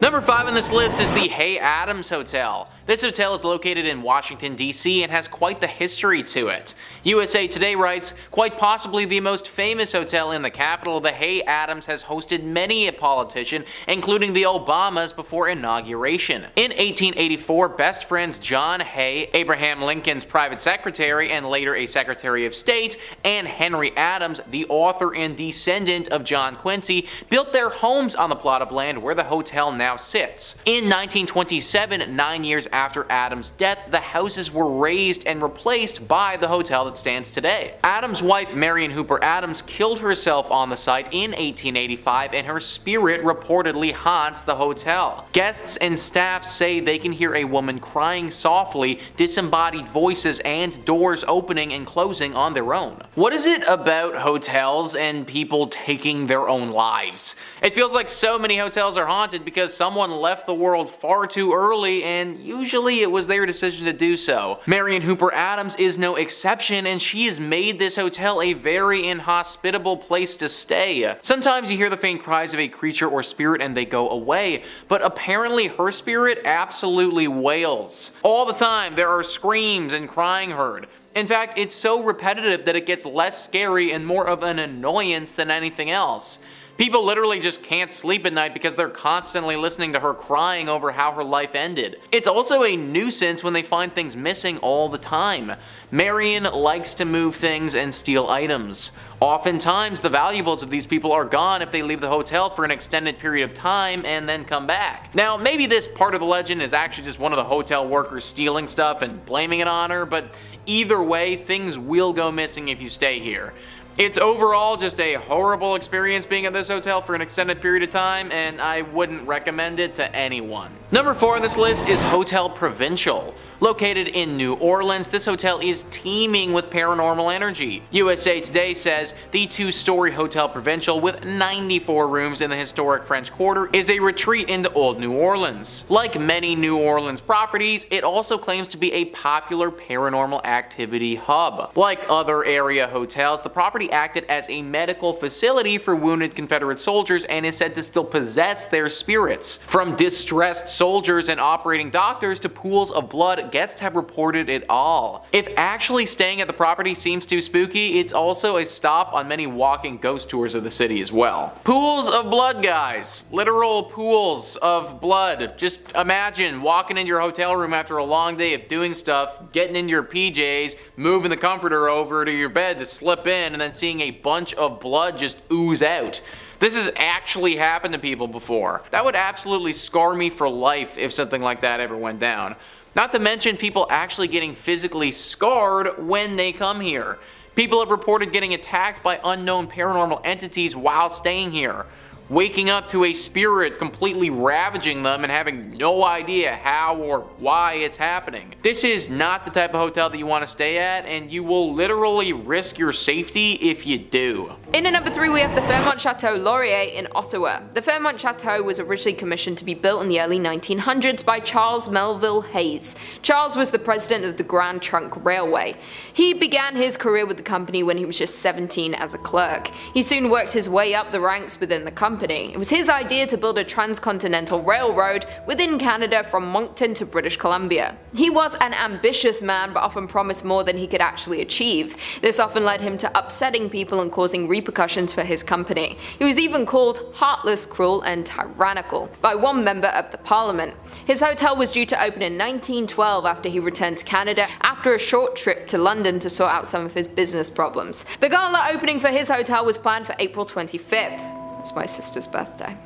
Number 5 on this list is the Hay Adams Hotel. This hotel is located in Washington, D.C. and has quite the history to it. USA Today writes, quite possibly the most famous hotel in the capital, the Hay Adams has hosted many a politician, including the Obamas before inauguration. In 1884, best friends John Hay, Abraham Lincoln's private secretary and later a Secretary of State, and Henry Adams, the author and descendant of John Quincy, built their homes on the plot of land where the hotel now sits. In 1927, 9 years after Adams' death, the houses were razed and replaced by the hotel that stands today. Adams' wife Marion Hooper Adams killed herself on the site in 1885 and her spirit reportedly haunts the hotel. Guests and staff say they can hear a woman crying softly, disembodied voices, and doors opening and closing on their own. What is it about hotels and people taking their own lives? It feels like so many hotels are haunted because someone left the world far too early, and usually it was their decision to do so. Marion Hooper Adams is no exception, and she has made this hotel a very inhospitable place to stay. Sometimes you hear the faint cries of a creature or spirit and they go away, but apparently her spirit absolutely wails. All the time there are screams and crying heard. In fact, it's so repetitive that it gets less scary and more of an annoyance than anything else. People literally just can't sleep at night because they're constantly listening to her crying over how her life ended. It's also a nuisance when they find things missing all the time. Marion likes to move things and steal items. Oftentimes, the valuables of these people are gone if they leave the hotel for an extended period of time and then come back. Now, maybe this part of the legend is actually just one of the hotel workers stealing stuff and blaming it on her, but either way, things will go missing if you stay here. It's overall just a horrible experience being at this hotel for an extended period of time, and I wouldn't recommend it to anyone. Number 4 on this list is Hotel Provincial. Located in New Orleans, this hotel is teeming with paranormal energy. USA Today says the 2-story Hotel Provincial with 94 rooms in the historic French Quarter is a retreat into old New Orleans. Like many New Orleans properties, it also claims to be a popular paranormal activity hub. Like other area hotels, the property acted as a medical facility for wounded Confederate soldiers and is said to still possess their spirits. From distressed soldiers and operating doctors to pools of blood, guests have reported it all. If actually staying at the property seems too spooky, it's also a stop on many walking ghost tours of the city as well. Pools of blood, guys. Literal pools of blood. Just imagine walking into your hotel room after a long day of doing stuff, getting into your PJs, moving the comforter over to your bed to slip in, and then seeing a bunch of blood just ooze out. This has actually happened to people before. That would absolutely scar me for life if something like that ever went down. Not to mention people actually getting physically scarred when they come here. People have reported getting attacked by unknown paranormal entities while staying here, waking up to a spirit completely ravaging them and having no idea how or why it's happening. This is not the type of hotel that you want to stay at, and you will literally risk your safety if you do. In at number 3 we have the Fairmont Chateau Laurier in Ottawa. The Fairmont Chateau was originally commissioned to be built in the early 1900s by Charles Melville Hayes. Charles was the president of the Grand Trunk Railway. He began his career with the company when he was just 17 as a clerk. He soon worked his way up the ranks within the company. It was his idea to build a transcontinental railroad within Canada from Moncton to British Columbia. He was an ambitious man but often promised more than he could actually achieve. This often led him to upsetting people and causing repercussions for his company. He was even called heartless, cruel and tyrannical by one member of the parliament. His hotel was due to open in 1912 after he returned to Canada after a short trip to London to sort out some of his business problems. The gala opening for his hotel was planned for April 25th. That's my sister's birthday.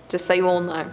Just so you all know.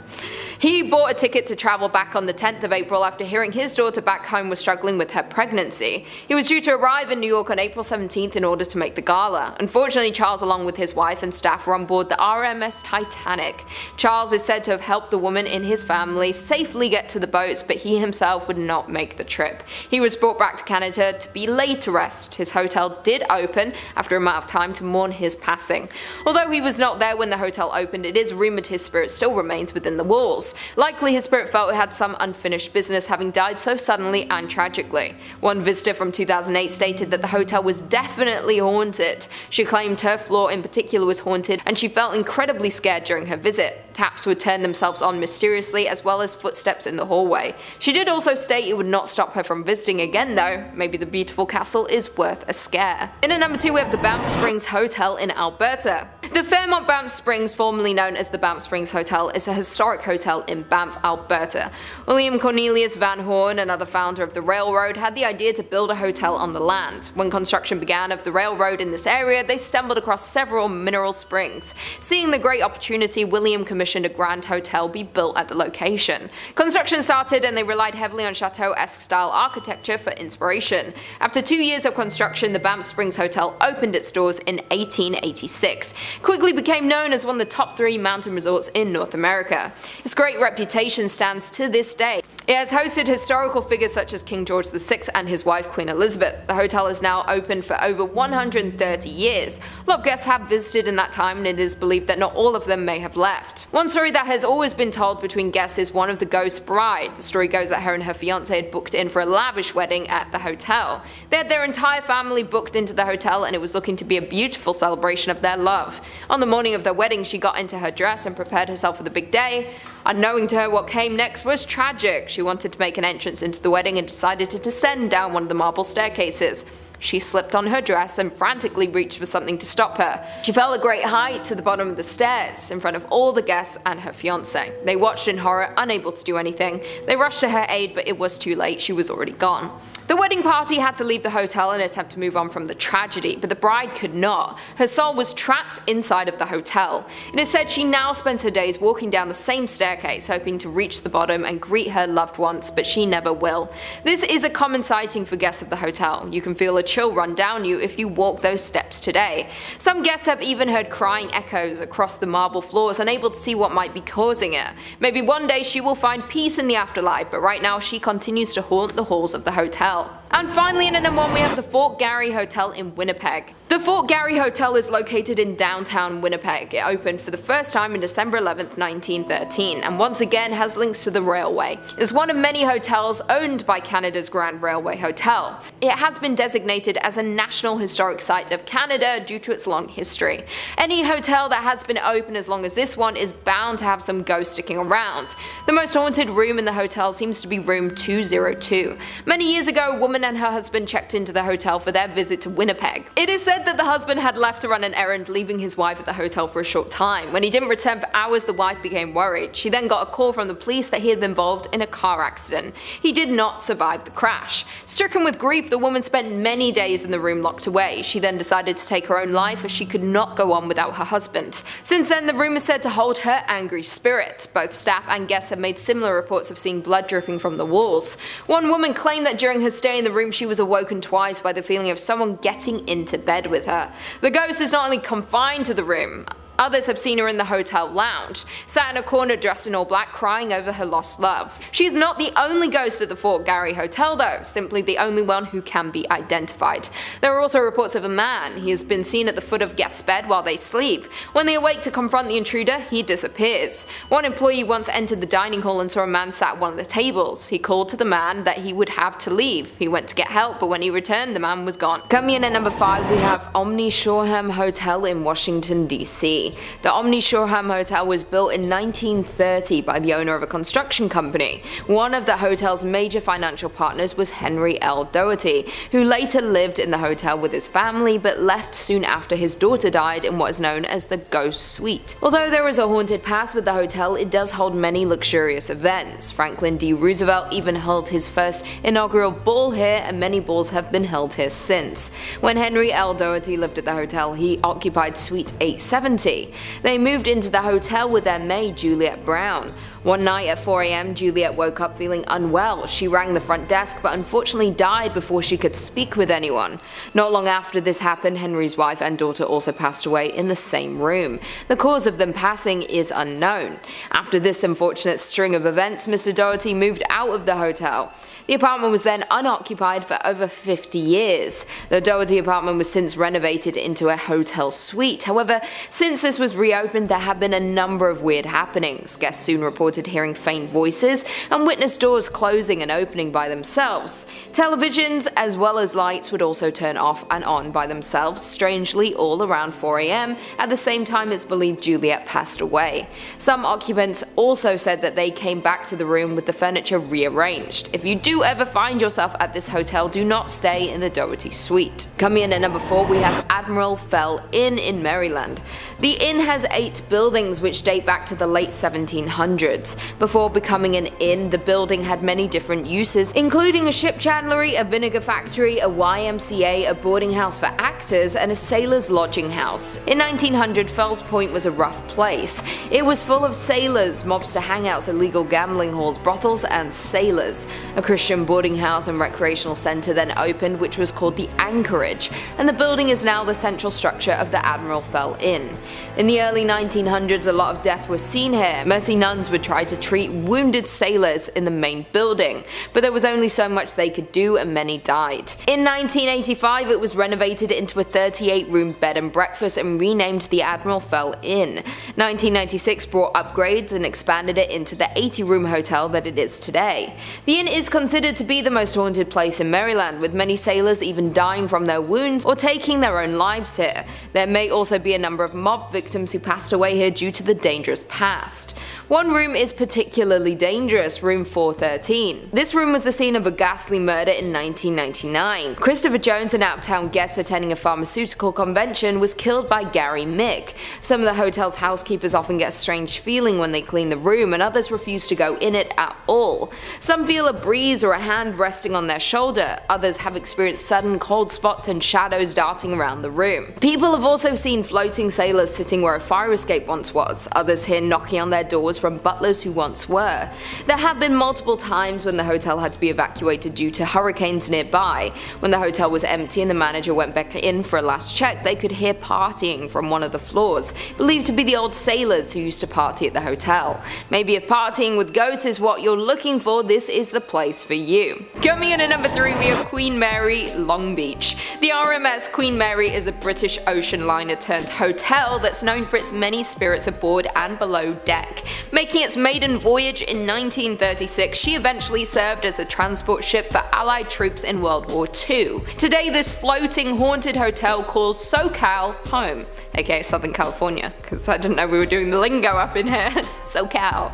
He bought a ticket to travel back on the 10th of April after hearing his daughter back home was struggling with her pregnancy. He was due to arrive in New York on April 17th in order to make the gala. Unfortunately, Charles along with his wife and staff were on board the RMS Titanic. Charles is said to have helped the woman in his family safely get to the boats, but he himself would not make the trip. He was brought back to Canada to be laid to rest. His hotel did open after a amount of time to mourn his passing. Although he was not there when the hotel opened, it is rumoured his spirit still remains within the walls. Likely his spirit felt it had some unfinished business, having died so suddenly and tragically. One visitor from 2008 stated that the hotel was definitely haunted. She claimed her floor in particular was haunted and she felt incredibly scared during her visit. Taps would turn themselves on mysteriously, as well as footsteps in the hallway. She did also state it would not stop her from visiting again though. Maybe the beautiful castle is worth a scare. In at number 2 we have the Banff Springs Hotel in Alberta. The Fairmont Banff Springs, formerly known as the Banff Springs Hotel, is a historic hotel in Banff, Alberta. William Cornelius Van Horn, another founder of the railroad, had the idea to build a hotel on the land. When construction began of the railroad in this area, they stumbled across several mineral springs. Seeing the great opportunity, William commissioned a grand hotel be built at the location. Construction started and they relied heavily on Chateau-esque style architecture for inspiration. After 2 years of construction, the Banff Springs Hotel opened its doors in 1886. Quickly became known as one of the top 3 mountain resorts in North America. Its great reputation stands to this day. It has hosted historical figures such as King George VI and his wife Queen Elizabeth. The hotel is now open for over 130 years. A lot of guests have visited in that time and it is believed that not all of them may have left. One story that has always been told between guests is one of the ghost bride. The story goes that her and her fiance had booked in for a lavish wedding at the hotel. They had their entire family booked into the hotel and it was looking to be a beautiful celebration of their love. On the morning of their wedding, she got into her dress and prepared herself for the big day. Unknowing to her, what came next was tragic. She wanted to make an entrance into the wedding and decided to descend down one of the marble staircases. She slipped on her dress and frantically reached for something to stop her. She fell a great height to the bottom of the stairs in front of all the guests and her fiance. They watched in horror, unable to do anything. They rushed to her aid, but it was too late. She was already gone. The wedding party had to leave the hotel in an attempt to move on from the tragedy, but the bride could not. Her soul was trapped inside of the hotel. It is said she now spends her days walking down the same staircase, hoping to reach the bottom and greet her loved ones, but she never will. This is a common sighting for guests of the hotel. You can feel a chill run down you if you walk those steps today. Some guests have even heard crying echoes across the marble floors, unable to see what might be causing it. Maybe one day she will find peace in the afterlife, but right now she continues to haunt the halls of the hotel. And finally, in at number 1 we have the Fort Garry Hotel in Winnipeg. The Fort Garry Hotel is located in downtown Winnipeg. It opened for the first time on December 11, 1913, and once again has links to the railway. It's one of many hotels owned by Canada's Grand Railway Hotel. It has been designated as a National Historic Site of Canada due to its long history. Any hotel that has been open as long as this one is bound to have some ghosts sticking around. The most haunted room in the hotel seems to be room 202. Many years ago, a woman and her husband checked into the hotel for their visit to Winnipeg. It is said that the husband had left to run an errand, leaving his wife at the hotel for a short time. When he didn't return for hours, the wife became worried. She then got a call from the police that he had been involved in a car accident. He did not survive the crash. Stricken with grief, the woman spent many days in the room locked away. She then decided to take her own life as she could not go on without her husband. Since then, the room is said to hold her angry spirit. Both staff and guests have made similar reports of seeing blood dripping from the walls. One woman claimed that during her stay in the room she was awoken twice by the feeling of someone getting into bed with her. The ghost is not only confined to the room, others have seen her in the hotel lounge, sat in a corner dressed in all black crying over her lost love. She is not the only ghost at the Fort Garry Hotel though, simply the only one who can be identified. There are also reports of a man. He has been seen at the foot of guests' bed while they sleep. When they awake to confront the intruder, he disappears. One employee once entered the dining hall and saw a man sat at one of the tables. He called to the man that he would have to leave. He went to get help, but when he returned, the man was gone. Coming in at number 5 we have Omni Shoreham Hotel in Washington DC. The Omni Shoreham Hotel was built in 1930 by the owner of a construction company. One of the hotel's major financial partners was Henry L. Doherty, who later lived in the hotel with his family but left soon after his daughter died in what is known as the Ghost Suite. Although there is a haunted past with the hotel, it does hold many luxurious events. Franklin D. Roosevelt even held his first inaugural ball here, and many balls have been held here since. When Henry L. Doherty lived at the hotel, he occupied Suite 870. They moved into the hotel with their maid Juliet Brown. One night at 4 AM, Juliet woke up feeling unwell. She rang the front desk but unfortunately died before she could speak with anyone. Not long after this happened, Henry's wife and daughter also passed away in the same room. The cause of them passing is unknown. After this unfortunate string of events, Mr. Doherty moved out of the hotel. The apartment was then unoccupied for over 50 years. The Doherty apartment was since renovated into a hotel suite. However, since this was reopened, there have been a number of weird happenings. Guests soon reported hearing faint voices and witnessed doors closing and opening by themselves. Televisions as well as lights would also turn off and on by themselves, strangely all around 4 AM, at the same time it's believed Juliet passed away. Some occupants also said that they came back to the room with the furniture rearranged. If you do ever find yourself at this hotel, do not stay in the Doherty suite. Coming in at number 4, we have Admiral Fell Inn in Maryland. The inn has 8 buildings which date back to the late 1700s. Before becoming an inn, the building had many different uses, including a ship chandlery, a vinegar factory, a YMCA, a boarding house for actors, and a sailor's lodging house. In 1900, Fells Point was a rough place. It was full of sailors, mobster hangouts, illegal gambling halls, brothels, and sailors. A Christian boarding house and recreational centre then opened, which was called the Anchorage, and the building is now the central structure of the Admiral Fell Inn. In the early 1900s, a lot of death was seen here. Mercy nuns would try to treat wounded sailors in the main building, but there was only so much they could do and many died. In 1985, it was renovated into a 38-room bed and breakfast and renamed the Admiral Fell Inn. 1996 brought upgrades and expanded it into the 80-room hotel that it is today. The inn is considered to be the most haunted place in Maryland, with many sailors even dying from their wounds or taking their own lives here. There may also be a number of mob victims who passed away here due to the dangerous past. One room is particularly dangerous, room 413. This room was the scene of a ghastly murder in 1999. Christopher Jones, an out-of-town guest attending a pharmaceutical convention, was killed by Garry Mick. Some of the hotel's housekeepers often get a strange feeling when they clean the room, and others refuse to go in it at all. Some feel a breeze or a hand resting on their shoulder. Others have experienced sudden cold spots and shadows darting around the room. People have also seen floating sailors sitting where a fire escape once was. Others hear knocking on their doors from butlers who once were. There have been multiple times when the hotel had to be evacuated due to hurricanes nearby. When the hotel was empty and the manager went back in for a last check, they could hear partying from one of the floors, believed to be the old sailors who used to party at the hotel. Maybe if partying with ghosts is what you're looking for, this is the place for you. Coming in at number 3, we have Queen Mary, Long Beach. The RMS Queen Mary is a British ocean liner turned hotel that's known for its many spirits aboard and below deck. Making its maiden voyage in 1936, she eventually served as a transport ship for Allied troops in World War II. Today, this floating haunted hotel calls SoCal home, aka Southern California, because I didn't know we were doing the lingo up in here. SoCal.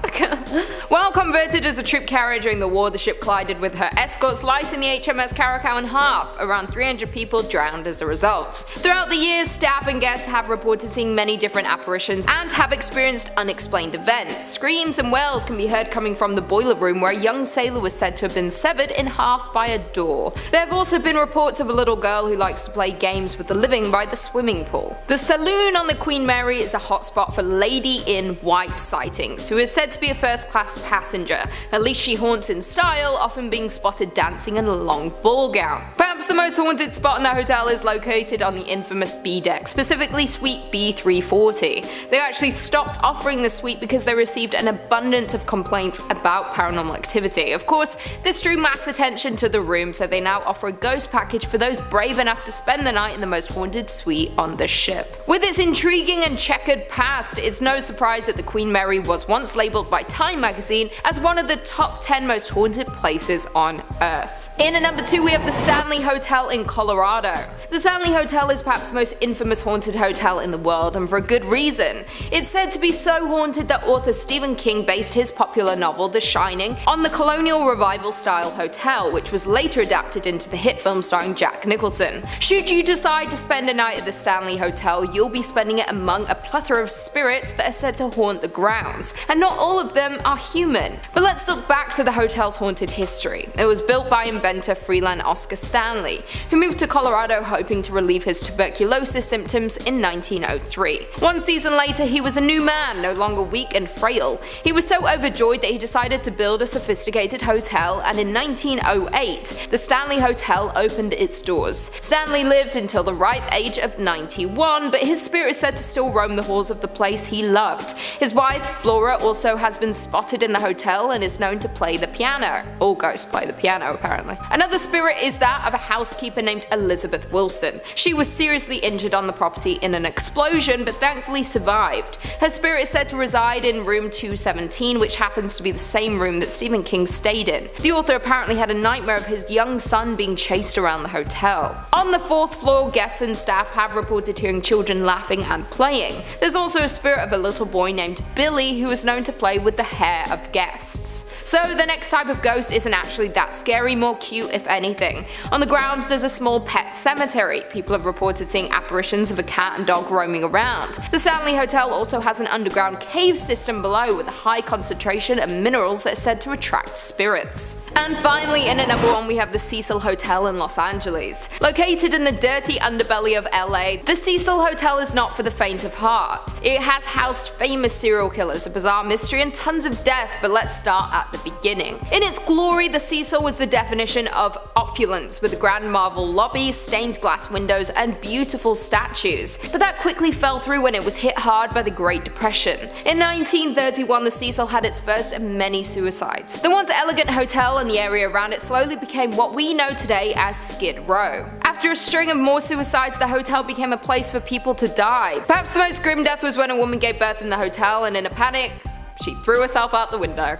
While converted as a troop carrier during the war, the ship collided with her escort, slicing the HMS Caracal in half. Around 300 people drowned as a result. Throughout the years, staff and guests have reported seeing many different apparitions and have experienced unexplained events. Screams and wails can be heard coming from the boiler room, where a young sailor was said to have been severed in half by a door. There have also been reports of a little girl who likes to play games with the living by the swimming pool. The saloon on the Queen Mary is a hotspot for Lady in White sightings, who is said to be a first-class passenger. At least she haunts in style, often being spotted dancing in a long ball gown. Perhaps the most haunted spot in the hotel is located on the infamous B deck, specifically Suite B340. They actually stopped offering the suite because they received an abundance of complaints about paranormal activity. Of course, this drew mass attention to the room, so they now offer a ghost package for those brave enough to spend the night in the most haunted suite on the ship. With its intriguing and checkered past, it's no surprise that the Queen Mary was once labelled by Time magazine as one of the top 10 most haunted places on Earth. In at number 2, we have the Stanley Hotel in Colorado. The Stanley Hotel is perhaps the most infamous haunted hotel in the world, and for a good reason. It's said to be so haunted that author Stephen King based his popular novel The Shining on the colonial revival style hotel, which was later adapted into the hit film starring Jack Nicholson. Should you decide to spend a night at the Stanley Hotel, you'll be spending it among a plethora of spirits that are said to haunt the grounds, and not all of them are human. But let's look back to the hotel's haunted history. It was built by inventor Freeland Oscar Stanley, who moved to Colorado hoping to relieve his tuberculosis symptoms in 1903. One season later, he was a new man, no longer weak and frail. He was so overjoyed that he decided to build a sophisticated hotel, and in 1908, the Stanley Hotel opened its doors. Stanley lived until the ripe age of 91, but his spirit is said to still roam the halls of the place he loved. His wife, Flora, also has been spotted in the hotel and is known to play the piano. All ghosts play the piano, apparently. Another spirit is that of a housekeeper named Elizabeth Wilson. She was seriously injured on the property in an explosion, but thankfully survived. Her spirit is said to reside in room 217, which happens to be the same room that Stephen King stayed in. The author apparently had a nightmare of his young son being chased around the hotel. On the 4th floor, guests and staff have reported hearing children laughing and playing. There's also a spirit of a little boy named Billy who is known to play with the hair of guests. So the next type of ghost isn't actually that scary, more cute if anything. On the grounds there's a small pet cemetery. People have reported seeing apparitions of a cat and dog roaming around. The Stanley Hotel also has an underground cave system below with a high concentration of minerals that are said to attract spirits. And finally, in at number 1 we have the Cecil Hotel in Los Angeles. Located in the dirty underbelly of LA, the Cecil Hotel is not for the faint of heart. It has housed famous serial killers, a bizarre mystery, and tons of death, but let's start at the beginning. In its glory, the Cecil was the definition of opulence, with a grand marble lobby, stained glass windows, and beautiful statues. But that quickly fell through when it was hit hard by the Great Depression. In 1931, the Cecil had its first of many suicides. The once elegant hotel and the area around it slowly became what we know today as Skid Row. After a string of more suicides, the hotel became a place for people to die. Perhaps the most grim death was when a woman gave birth in the hotel, and in a panic, she threw herself out the window.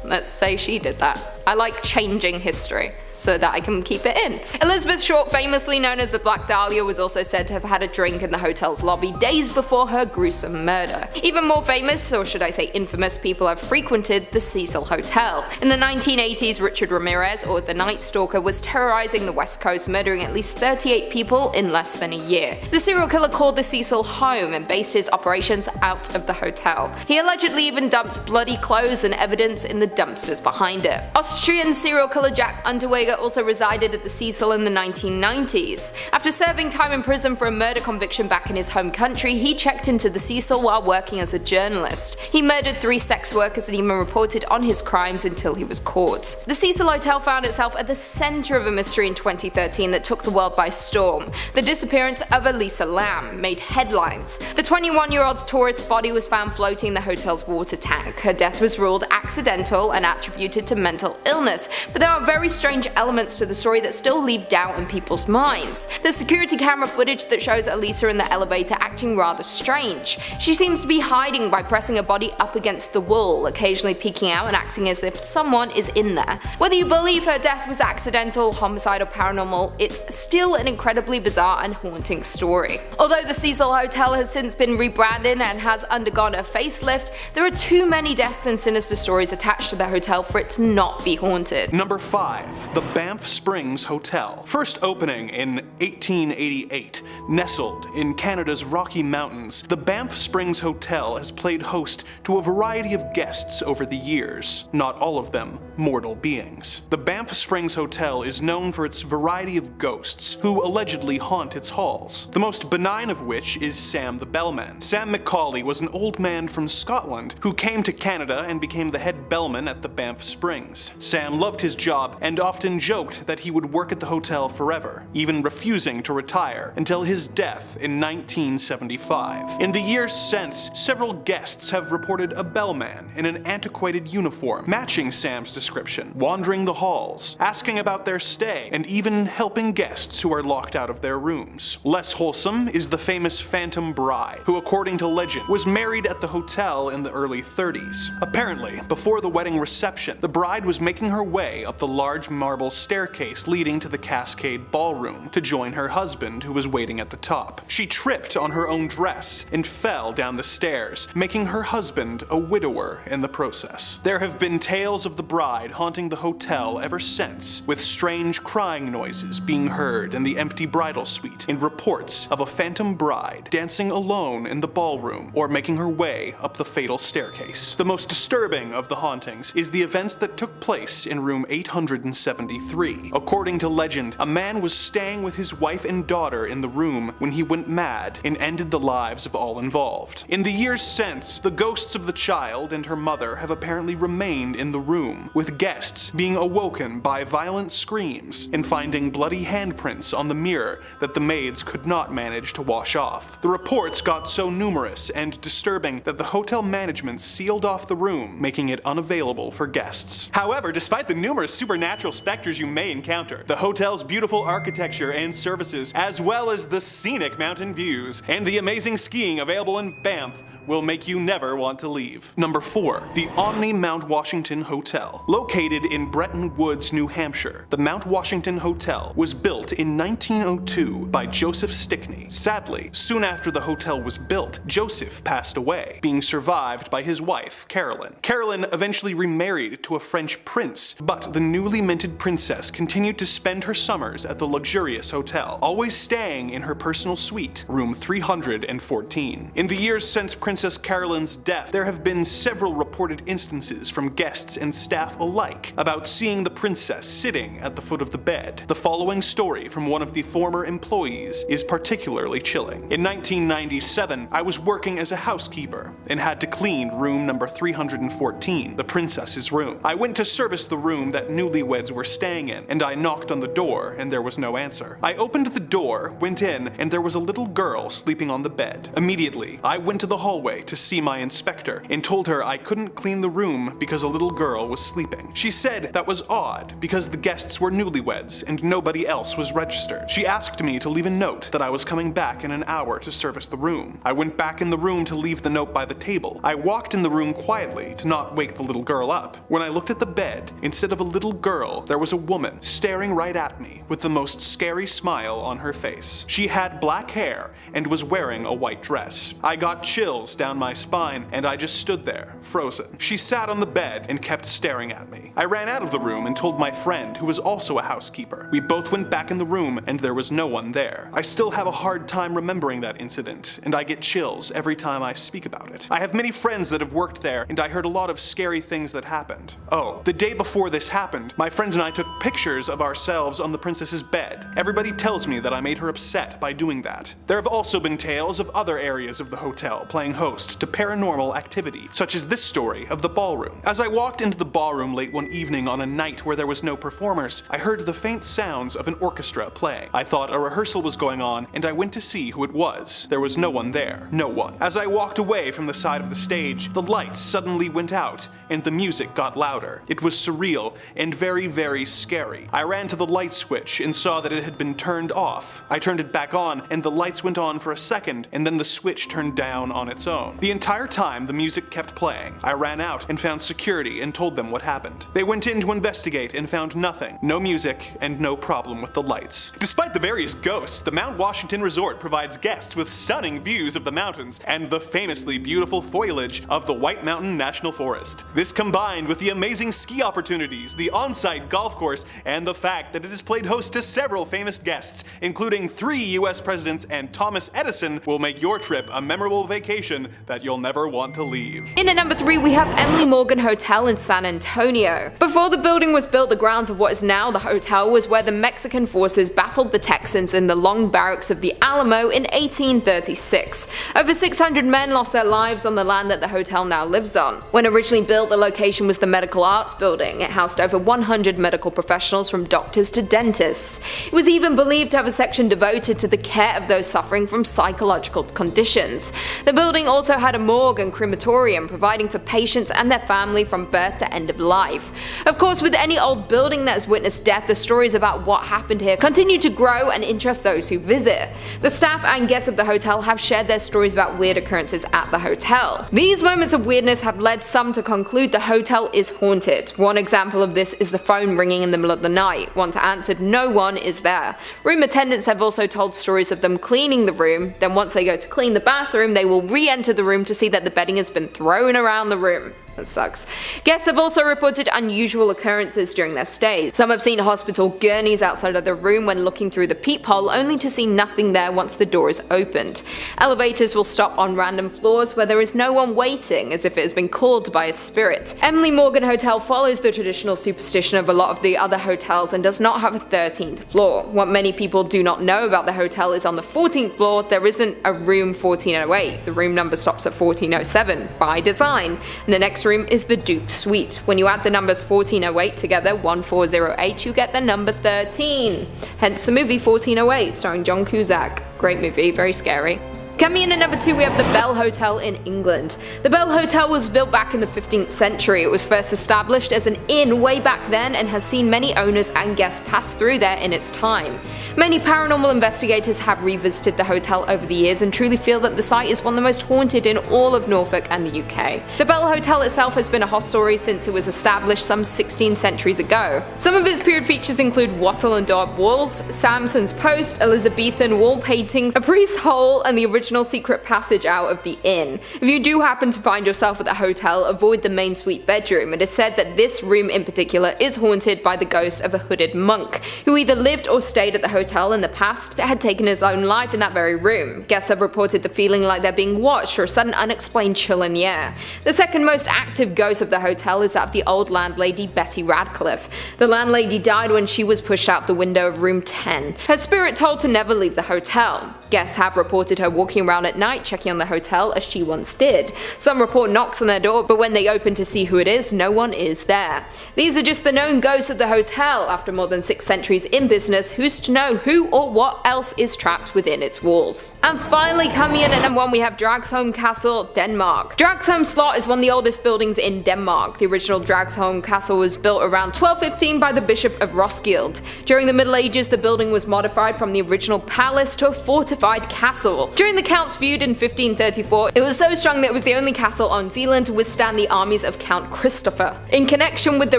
Let's say she did that. I like changing history so that I can keep it in. Elizabeth Short, famously known as the Black Dahlia, was also said to have had a drink in the hotel's lobby days before her gruesome murder. Even more famous, or should I say infamous, people have frequented the Cecil Hotel. In the 1980s, Richard Ramirez, or the Night Stalker, was terrorizing the West Coast, murdering at least 38 people in less than a year. The serial killer called the Cecil home and based his operations out of the hotel. He allegedly even dumped bloody clothes and evidence in the dumpsters behind it. Austrian serial killer Jack Unterweger also resided at the Cecil in the 1990s. After serving time in prison for a murder conviction back in his home country, he checked into the Cecil while working as a journalist. He murdered 3 sex workers and even reported on his crimes until he was caught. The Cecil Hotel found itself at the center of a mystery in 2013 that took the world by storm. The disappearance of Elisa Lam made headlines. The 21-year-old tourist's body was found floating in the hotel's water tank. Her death was ruled accidental and attributed to mental illness, but there are very strange elements to the story that still leave doubt in people's minds. There's security camera footage that shows Elisa in the elevator acting rather strange. She seems to be hiding by pressing her body up against the wall, occasionally peeking out and acting as if someone is in there. Whether you believe her death was accidental, homicide, or paranormal, it's still an incredibly bizarre and haunting story. Although the Cecil Hotel has since been rebranded and has undergone a facelift, there are too many deaths and sinister stories attached to the hotel for it to not be haunted. Number 5. The Banff Springs Hotel. First opening in 1888, nestled in Canada's Rocky Mountains, the Banff Springs Hotel has played host to a variety of guests over the years, not all of them mortal beings. The Banff Springs Hotel is known for its variety of ghosts, who allegedly haunt its halls, the most benign of which is Sam the Bellman. Sam McCauley was an old man from Scotland who came to Canada and became the head bellman at the Banff Springs. Sam loved his job and often joked that he would work at the hotel forever, even refusing to retire until his death in 1975. In the years since, several guests have reported a bellman in an antiquated uniform matching Sam's description, wandering the halls, asking about their stay, and even helping guests who are locked out of their rooms. Less wholesome is the famous Phantom Bride, who according to legend was married at the hotel in the early 30s. Apparently, before the wedding reception, the bride was making her way up the large marble staircase leading to the Cascade Ballroom to join her husband who was waiting at the top. She tripped on her own dress and fell down the stairs, making her husband a widower in the process. There have been tales of the bride haunting the hotel ever since, with strange crying noises being heard in the empty bridal suite, and reports of a phantom bride dancing alone in the ballroom or making her way up the fatal staircase. The most disturbing of the hauntings is the events that took place in room 871. 1973. According to legend, a man was staying with his wife and daughter in the room when he went mad and ended the lives of all involved. In the years since, the ghosts of the child and her mother have apparently remained in the room, with guests being awoken by violent screams and finding bloody handprints on the mirror that the maids could not manage to wash off. The reports got so numerous and disturbing that the hotel management sealed off the room, making it unavailable for guests. However, despite the numerous supernatural specters you may encounter, the hotel's beautiful architecture and services, as well as the scenic mountain views and the amazing skiing available in Banff, will make you never want to leave. Number 4. The Omni Mount Washington Hotel. Located in Bretton Woods, New Hampshire, the Mount Washington Hotel was built in 1902 by Joseph Stickney. Sadly, soon after the hotel was built, Joseph passed away, being survived by his wife, Carolyn. Carolyn eventually remarried to a French prince, but the newly minted princess continued to spend her summers at the luxurious hotel, always staying in her personal suite, room 314. In the years since Princess Carolyn's death, there have been several reported instances from guests and staff alike about seeing the princess sitting at the foot of the bed. The following story from one of the former employees is particularly chilling. In 1997, I was working as a housekeeper and had to clean room number 314, the princess's room. I went to service the room that newlyweds were staying in, and I knocked on the door and there was no answer. I opened the door, went in, and there was a little girl sleeping on the bed. Immediately, I went to the hallway to see my inspector and told her I couldn't clean the room because a little girl was sleeping. She said that was odd because the guests were newlyweds and nobody else was registered. She asked me to leave a note that I was coming back in an hour to service the room. I went back in the room to leave the note by the table. I walked in the room quietly to not wake the little girl up. When I looked at the bed, instead of a little girl, there was a woman staring right at me with the most scary smile on her face. She had black hair and was wearing a white dress. I got chills down my spine and I just stood there, frozen. She sat on the bed and kept staring at me. I ran out of the room and told my friend, who was also a housekeeper. We both went back in the room and there was no one there. I still have a hard time remembering that incident, and I get chills every time I speak about it. I have many friends that have worked there, and I heard a lot of scary things that happened. Oh, the day before this happened, my friend and I took pictures of ourselves on the princess's bed. Everybody tells me that I made her upset by doing that. There have also been tales of other areas of the hotel playing host to paranormal activity, such as this story of the ballroom. As I walked into the ballroom late one evening on a night where there was no performers, I heard the faint sounds of an orchestra playing. I thought a rehearsal was going on, and I went to see who it was. There was no one there. No one. As I walked away from the side of the stage, the lights suddenly went out, and the music got louder. It was surreal and very, very scary. I ran to the light switch and saw that it had been turned off. I turned it back on, and the lights went on for a second, and then the switch turned down on its own. The entire time, the music kept playing. I ran out and found security and told them what happened. They went in to investigate and found nothing. No music and no problem with the lights. Despite the various ghosts, the Mount Washington Resort provides guests with stunning views of the mountains and the famously beautiful foliage of the White Mountain National Forest. This combined with the amazing ski opportunities, the on-site golf course, and the fact that it has played host to several famous guests, including 3 US presidents and Thomas Edison, will make your trip a memorable vacation that you'll never want to leave. In at number 3, we have Emily Morgan Hotel in San Antonio. Before the building was built, the grounds of what is now the hotel was where the Mexican forces battled the Texans in the long barracks of the Alamo in 1836. Over 600 men lost their lives on the land that the hotel now lives on. When originally built, the location was the Medical Arts Building. It housed over 100 medical professionals from doctors to dentists. It was even believed to have a section devoted to the care of those suffering from psychological conditions. The building also had a morgue and crematorium, providing for patients and their family from birth to end of life. Of course, with any old building that has witnessed death, the stories about what happened here continue to grow and interest those who visit. The staff and guests of the hotel have shared their stories about weird occurrences at the hotel. These moments of weirdness have led some to conclude the hotel is haunted. One example of this is the phone ringing in the middle of the night. Once answered, no one is there. Room attendants have also told stories of them cleaning the room, then once they go to clean the bathroom, they will re-enter the room to see that the bedding has been thrown around the room. That sucks. Guests have also reported unusual occurrences during their stays. Some have seen hospital gurneys outside of the room when looking through the peephole, only to see nothing there once the door is opened. Elevators will stop on random floors where there is no one waiting, as if it has been called by a spirit. Emily Morgan Hotel follows the traditional superstition of a lot of the other hotels and does not have a 13th floor. What many people do not know about the hotel is on the 14th floor there isn't a room 1408. The room number stops at 1407 by design, and the next room is the Duke's Suite. When you add the numbers 1408 together, 1408, you get the number 13. Hence the movie 1408, starring John Cusack. Great movie, very scary. Coming in at number 2, we have the Bell Hotel in England. The Bell Hotel was built back in the 15th century. It was first established as an inn way back then and has seen many owners and guests pass through there in its time. Many paranormal investigators have revisited the hotel over the years and truly feel that the site is one of the most haunted in all of Norfolk and the UK. The Bell Hotel itself has been a hostelry since it was established some 16 centuries ago. Some of its period features include wattle and daub walls, Samson's post, Elizabethan wall paintings, a priest's hole, and the original secret passage out of the inn. If you do happen to find yourself at the hotel, avoid the main suite bedroom. It is said that this room in particular is haunted by the ghost of a hooded monk, who either lived or stayed at the hotel in the past, had taken his own life in that very room. Guests have reported the feeling like they're being watched or a sudden unexplained chill in the air. The second most active ghost of the hotel is that of the old landlady Betty Radcliffe. The landlady died when she was pushed out the window of room 10. Her spirit told to never leave the hotel. Guests have reported her walking around at night checking on the hotel as she once did. Some report knocks on their door, but when they open to see who it is, no one is there. These are just the known ghosts of the hotel. After more than 6 centuries in business, who's to know who or what else is trapped within its walls? And finally, coming in at number 1, we have Dragsholm Castle, Denmark. Dragsholm Slot is one of the oldest buildings in Denmark. The original Dragsholm Castle was built around 1215 by the Bishop of Roskilde. During the Middle Ages, the building was modified from the original palace to a fortified castle. During the Count's feud in 1534, it was so strong that it was the only castle on Zealand to withstand the armies of Count Christopher. In connection with the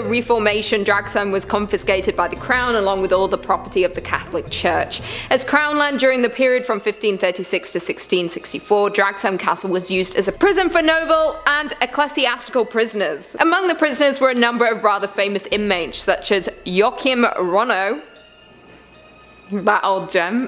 Reformation, Dragsholm was confiscated by the Crown along with all the property of the Catholic Church. As Crown land during the period from 1536 to 1664, Dragsholm Castle was used as a prison for noble and ecclesiastical prisoners. Among the prisoners were a number of rather famous inmates, such as Joachim Ronno, that old gem,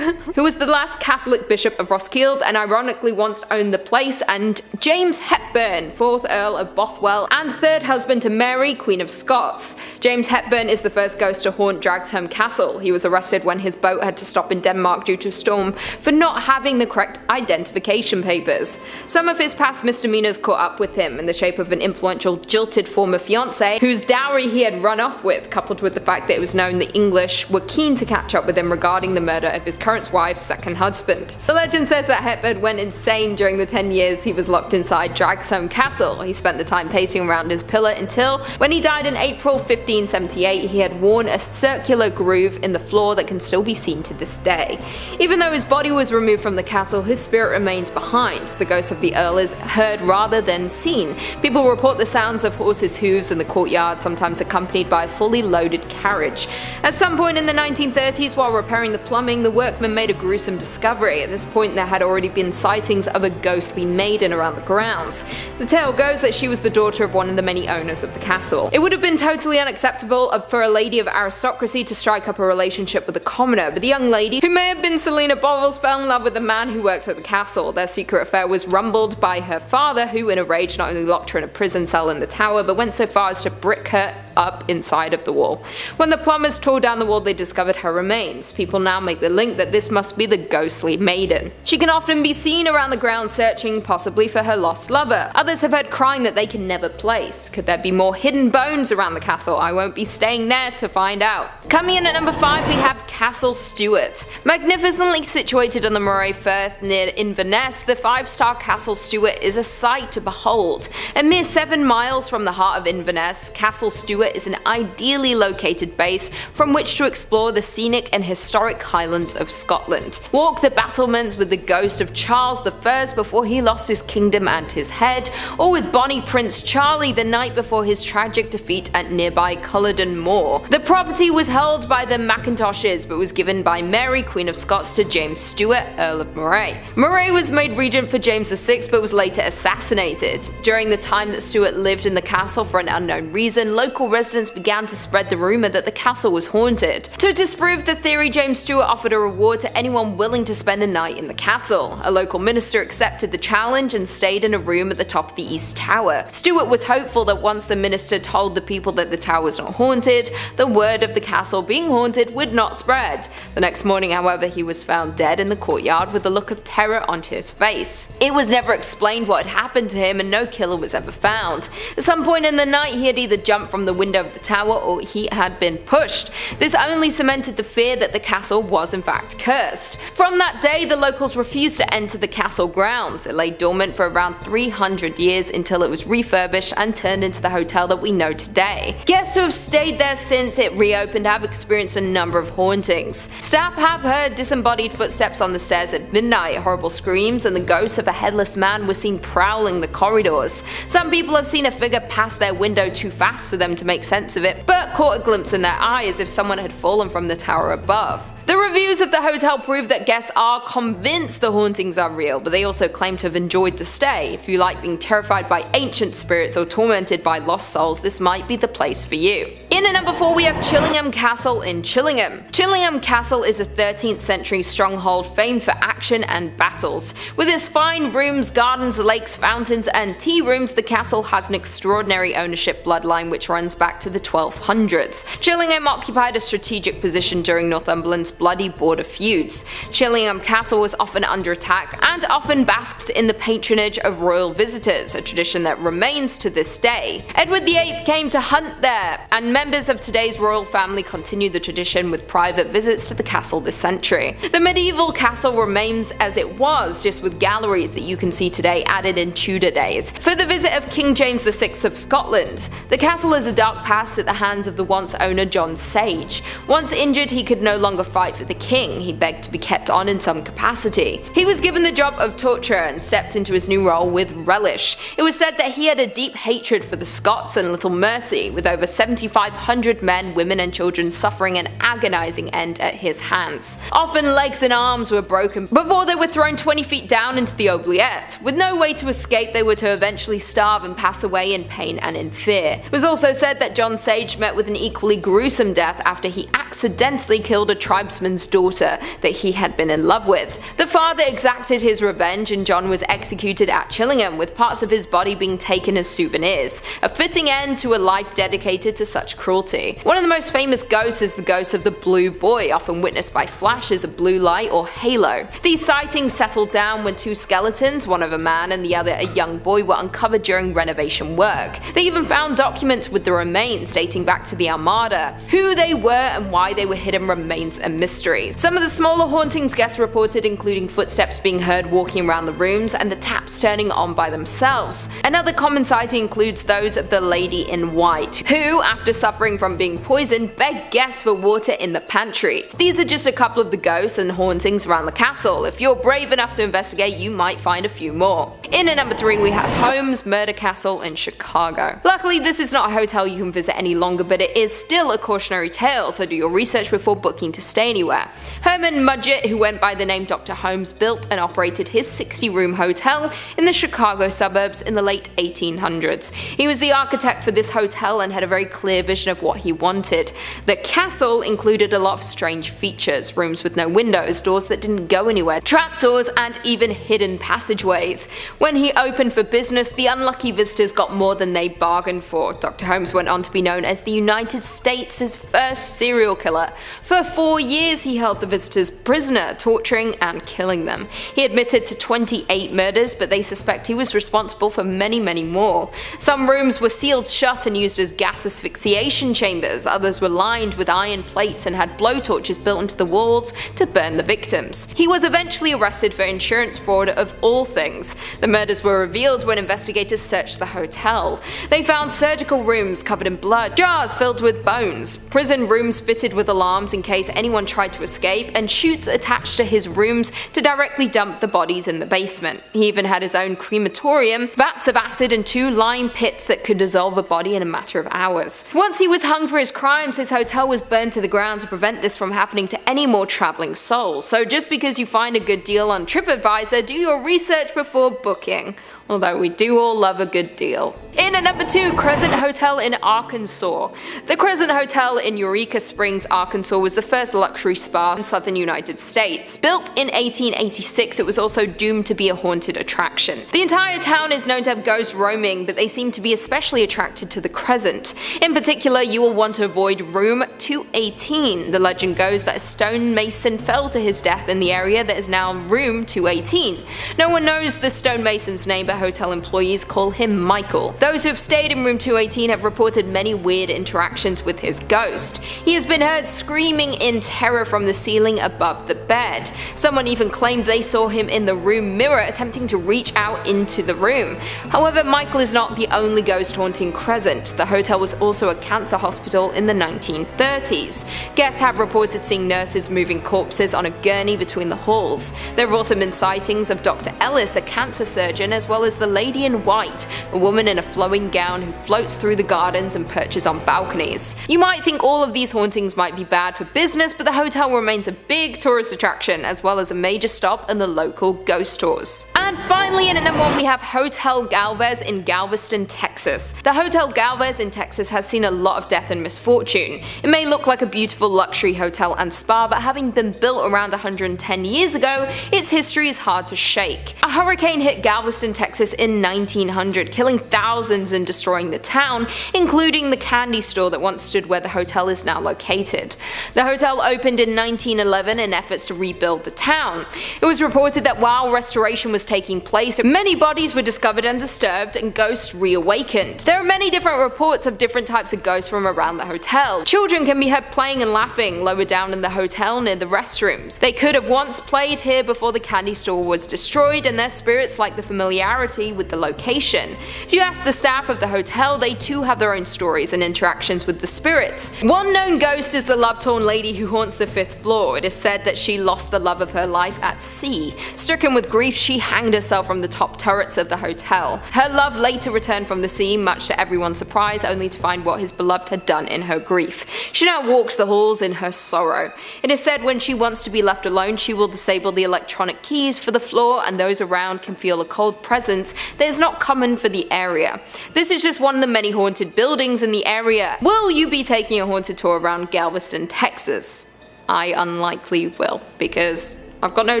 who was the last Catholic Bishop of Roskilde and ironically once owned the place, and James Hepburn, 4th Earl of Bothwell and 3rd husband to Mary, Queen of Scots. James Hepburn is the first ghost to haunt Dragsholm Castle. He was arrested when his boat had to stop in Denmark due to a storm for not having the correct identification papers. Some of his past misdemeanors caught up with him in the shape of an influential jilted former fiancé whose dowry he had run off with, coupled with the fact that it was known the English were keen to catch up with him regarding the murder of his current wife's second husband. The legend says that Hepburn went insane during the 10 years he was locked inside Dragsholm Castle. He spent the time pacing around his pillar until, when he died in April 1578, he had worn a circular groove in the floor that can still be seen to this day. Even though his body was removed from the castle, his spirit remains behind. The ghost of the Earl is heard rather than seen. People report the sounds of horses' hooves in the courtyard, sometimes accompanied by a fully loaded carriage. At some point in the 1930s, while repairing the plumbing, the workmen made a gruesome discovery. At this point, there had already been sightings of a ghostly maiden around the grounds. The tale goes that she was the daughter of one of the many owners of the castle. It would have been totally unacceptable for a lady of aristocracy to strike up a relationship with a commoner, but the young lady, who may have been Selina Bovels, fell in love with the man who worked at the castle. Their secret affair was rumbled by her father, who in a rage not only locked her in a prison cell in the tower, but went so far as to brick her up inside of the wall. When the plumbers tore down the wall, they discovered her remains. People now make the link that this must be the ghostly maiden. She can often be seen around the grounds searching, possibly for her lost lover. Others have heard crying that they can never place. Could there be more hidden bones around the castle? I won't be staying there to find out. Coming in at number 5, we have Castle Stewart. Magnificently situated on the Moray Firth near Inverness, the 5-star Castle Stewart is a sight to behold. A mere 7 miles from the heart of Inverness, Castle Stewart Stewart is an ideally located base from which to explore the scenic and historic Highlands of Scotland. Walk the battlements with the ghost of Charles I before he lost his kingdom and his head, or with Bonnie Prince Charlie the night before his tragic defeat at nearby Culloden Moor. The property was held by the Mackintoshes but was given by Mary, Queen of Scots, to James Stewart, Earl of Moray. Moray was made regent for James VI but was later assassinated. During the time that Stewart lived in the castle for an unknown reason, local residents began to spread the rumour that the castle was haunted. To disprove the theory, James Stewart offered a reward to anyone willing to spend a night in the castle. A local minister accepted the challenge and stayed in a room at the top of the East Tower. Stewart was hopeful that once the minister told the people that the tower was not haunted, the word of the castle being haunted would not spread. The next morning, however, he was found dead in the courtyard with a look of terror on his face. It was never explained what had happened to him and no killer was ever found. At some point in the night, he had either jumped from the window of the tower or he had been pushed. This only cemented the fear that the castle was in fact cursed. From that day, the locals refused to enter the castle grounds. It lay dormant for around 300 years until it was refurbished and turned into the hotel that we know today. Guests who have stayed there since it reopened have experienced a number of hauntings. Staff have heard disembodied footsteps on the stairs at midnight, horrible screams, and the ghost of a headless man was seen prowling the corridors. Some people have seen a figure pass their window too fast for them to make sense of it, but caught a glimpse in their eye as if someone had fallen from the tower above. The reviews of the hotel prove that guests are convinced the hauntings are real, but they also claim to have enjoyed the stay. If you like being terrified by ancient spirits or tormented by lost souls, this might be the place for you. In at number 4 we have Chillingham Castle in Chillingham. Chillingham Castle is a 13th century stronghold famed for action and battles. With its fine rooms, gardens, lakes, fountains and tea rooms, the castle has an extraordinary ownership bloodline which runs back to the 1200s. Chillingham occupied a strategic position during Northumberland's bloody border feuds. Chillingham Castle was often under attack and often basked in the patronage of royal visitors, a tradition that remains to this day. Edward VIII came to hunt there, and members of today's royal family continue the tradition with private visits to the castle this century. The medieval castle remains as it was, just with galleries that you can see today added in Tudor days. For the visit of King James VI of Scotland, the castle is a dark past at the hands of the once owner John Sage. Once injured, he could no longer fight for the king. He begged to be kept on in some capacity. He was given the job of torturer and stepped into his new role with relish. It was said that he had a deep hatred for the Scots and little mercy, with over 7,500 men, women and children suffering an agonizing end at his hands. Often legs and arms were broken before they were thrown 20 feet down into the oubliette. With no way to escape, they were to eventually starve and pass away in pain and in fear. It was also said that John Sage met with an equally gruesome death after he accidentally killed a tribesman's daughter that he had been in love with. The father exacted his revenge and John was executed at Chillingham, with parts of his body being taken as souvenirs, a fitting end to a life dedicated to such cruelty. One of the most famous ghosts is the ghost of the Blue Boy, often witnessed by flashes of blue light or halo. These sightings settled down when two skeletons, one of a man and the other a young boy, were uncovered during renovation work. They even found documents with the remains dating back to the Armada. Who they were and why they were hidden remains a mystery. Some of the smaller hauntings guests reported including footsteps being heard walking around the rooms and the taps turning on by themselves. Another common sighting includes those of the Lady in White, who, after suffering from being poisoned, begged guests for water in the pantry. These are just a couple of the ghosts and hauntings around the castle. If you're brave enough to investigate, you might find a few more. In at number 3 we have Holmes Murder Castle in Chicago. Luckily this is not a hotel you can visit any longer, but it is still a cautionary tale, so do your research before booking to stay anywhere. Herman Mudgett, who went by the name Dr. Holmes, built and operated his 60-room hotel in the Chicago suburbs in the late 1800s. He was the architect for this hotel and had a very clear vision of what he wanted. The castle included a lot of strange features: rooms with no windows, doors that didn't go anywhere, trapdoors, and even hidden passageways. When he opened for business, the unlucky visitors got more than they bargained for. Dr. Holmes went on to be known as the United States' first serial killer. For 4 years, years, he held the visitors prisoner, torturing and killing them. He admitted to 28 murders, but they suspect he was responsible for many more. Some rooms were sealed shut and used as gas asphyxiation chambers, others were lined with iron plates and had blowtorches built into the walls to burn the victims. He was eventually arrested for insurance fraud of all things. The murders were revealed when investigators searched the hotel. They found surgical rooms covered in blood, jars filled with bones, prison rooms fitted with alarms in case anyone tried to escape, and chutes attached to his rooms to directly dump the bodies in the basement. He even had his own crematorium, vats of acid and 2 lime pits that could dissolve a body in a matter of hours. Once he was hung for his crimes, his hotel was burned to the ground to prevent this from happening to any more travelling souls. So just because you find a good deal on TripAdvisor, do your research before booking. Although we do all love a good deal. In at number 2, Crescent Hotel in Arkansas. The Crescent Hotel in Eureka Springs, Arkansas was the first luxury spa in southern United States. Built in 1886, it was also doomed to be a haunted attraction. The entire town is known to have ghosts roaming, but they seem to be especially attracted to the Crescent. In particular, you will want to avoid room 218. The legend goes that a stonemason fell to his death in the area that is now room 218. No one knows the stonemason's name, but hotel employees call him Michael. Those who have stayed in room 218 have reported many weird interactions with his ghost. He has been heard screaming in terror from the ceiling above the bed. Someone even claimed they saw him in the room mirror attempting to reach out into the room. However, Michael is not the only ghost haunting Crescent. The hotel was also a cancer hospital in the 1930s. Guests have reported seeing nurses moving corpses on a gurney between the halls. There have also been sightings of Dr. Ellis, a cancer surgeon, as well as the Lady in White, a woman in a flowing gown who floats through the gardens and perches on balconies. You might think all of these hauntings might be bad for business, but the hotel remains a big tourist attraction, as well as a major stop in the local ghost tours. And finally, in at number 1, we have Hotel Galvez in Galveston, Texas. The Hotel Galvez in Texas has seen a lot of death and misfortune. It may look like a beautiful luxury hotel and spa, but having been built around 110 years ago, its history is hard to shake. A hurricane hit Galveston, Texas in 1900, killing thousands and destroying the town, including the candy store that once stood where the hotel is now located. The hotel opened in 1911 in efforts to rebuild the town. It was reported that while restoration was taking place, many bodies were discovered and disturbed, and ghosts reawakened. There are many different reports of different types of ghosts from around the hotel. Children can be heard playing and laughing lower down in the hotel near the restrooms. They could have once played here before the candy store was destroyed, and their spirits like the familiarity with the location. If you ask the staff of the hotel, they too have their own stories and interactions with the spirits. One known ghost is the love-torn lady who haunts the 5th floor. It is said that she lost the love of her life at sea. Stricken with grief, she hanged herself from the top turrets of the hotel. Her love later returned from the sea, much to everyone's surprise, only to find what his beloved had done in her grief. She now walks the halls in her sorrow. It is said when she wants to be left alone, she will disable the electronic keys for the floor, and those around can feel a cold presence that is not common for the area. This is just one of the many haunted buildings in the area. Will you be taking a haunted tour around Galveston, Texas? I unlikely will, because I've got no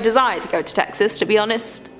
desire to go to Texas, to be honest.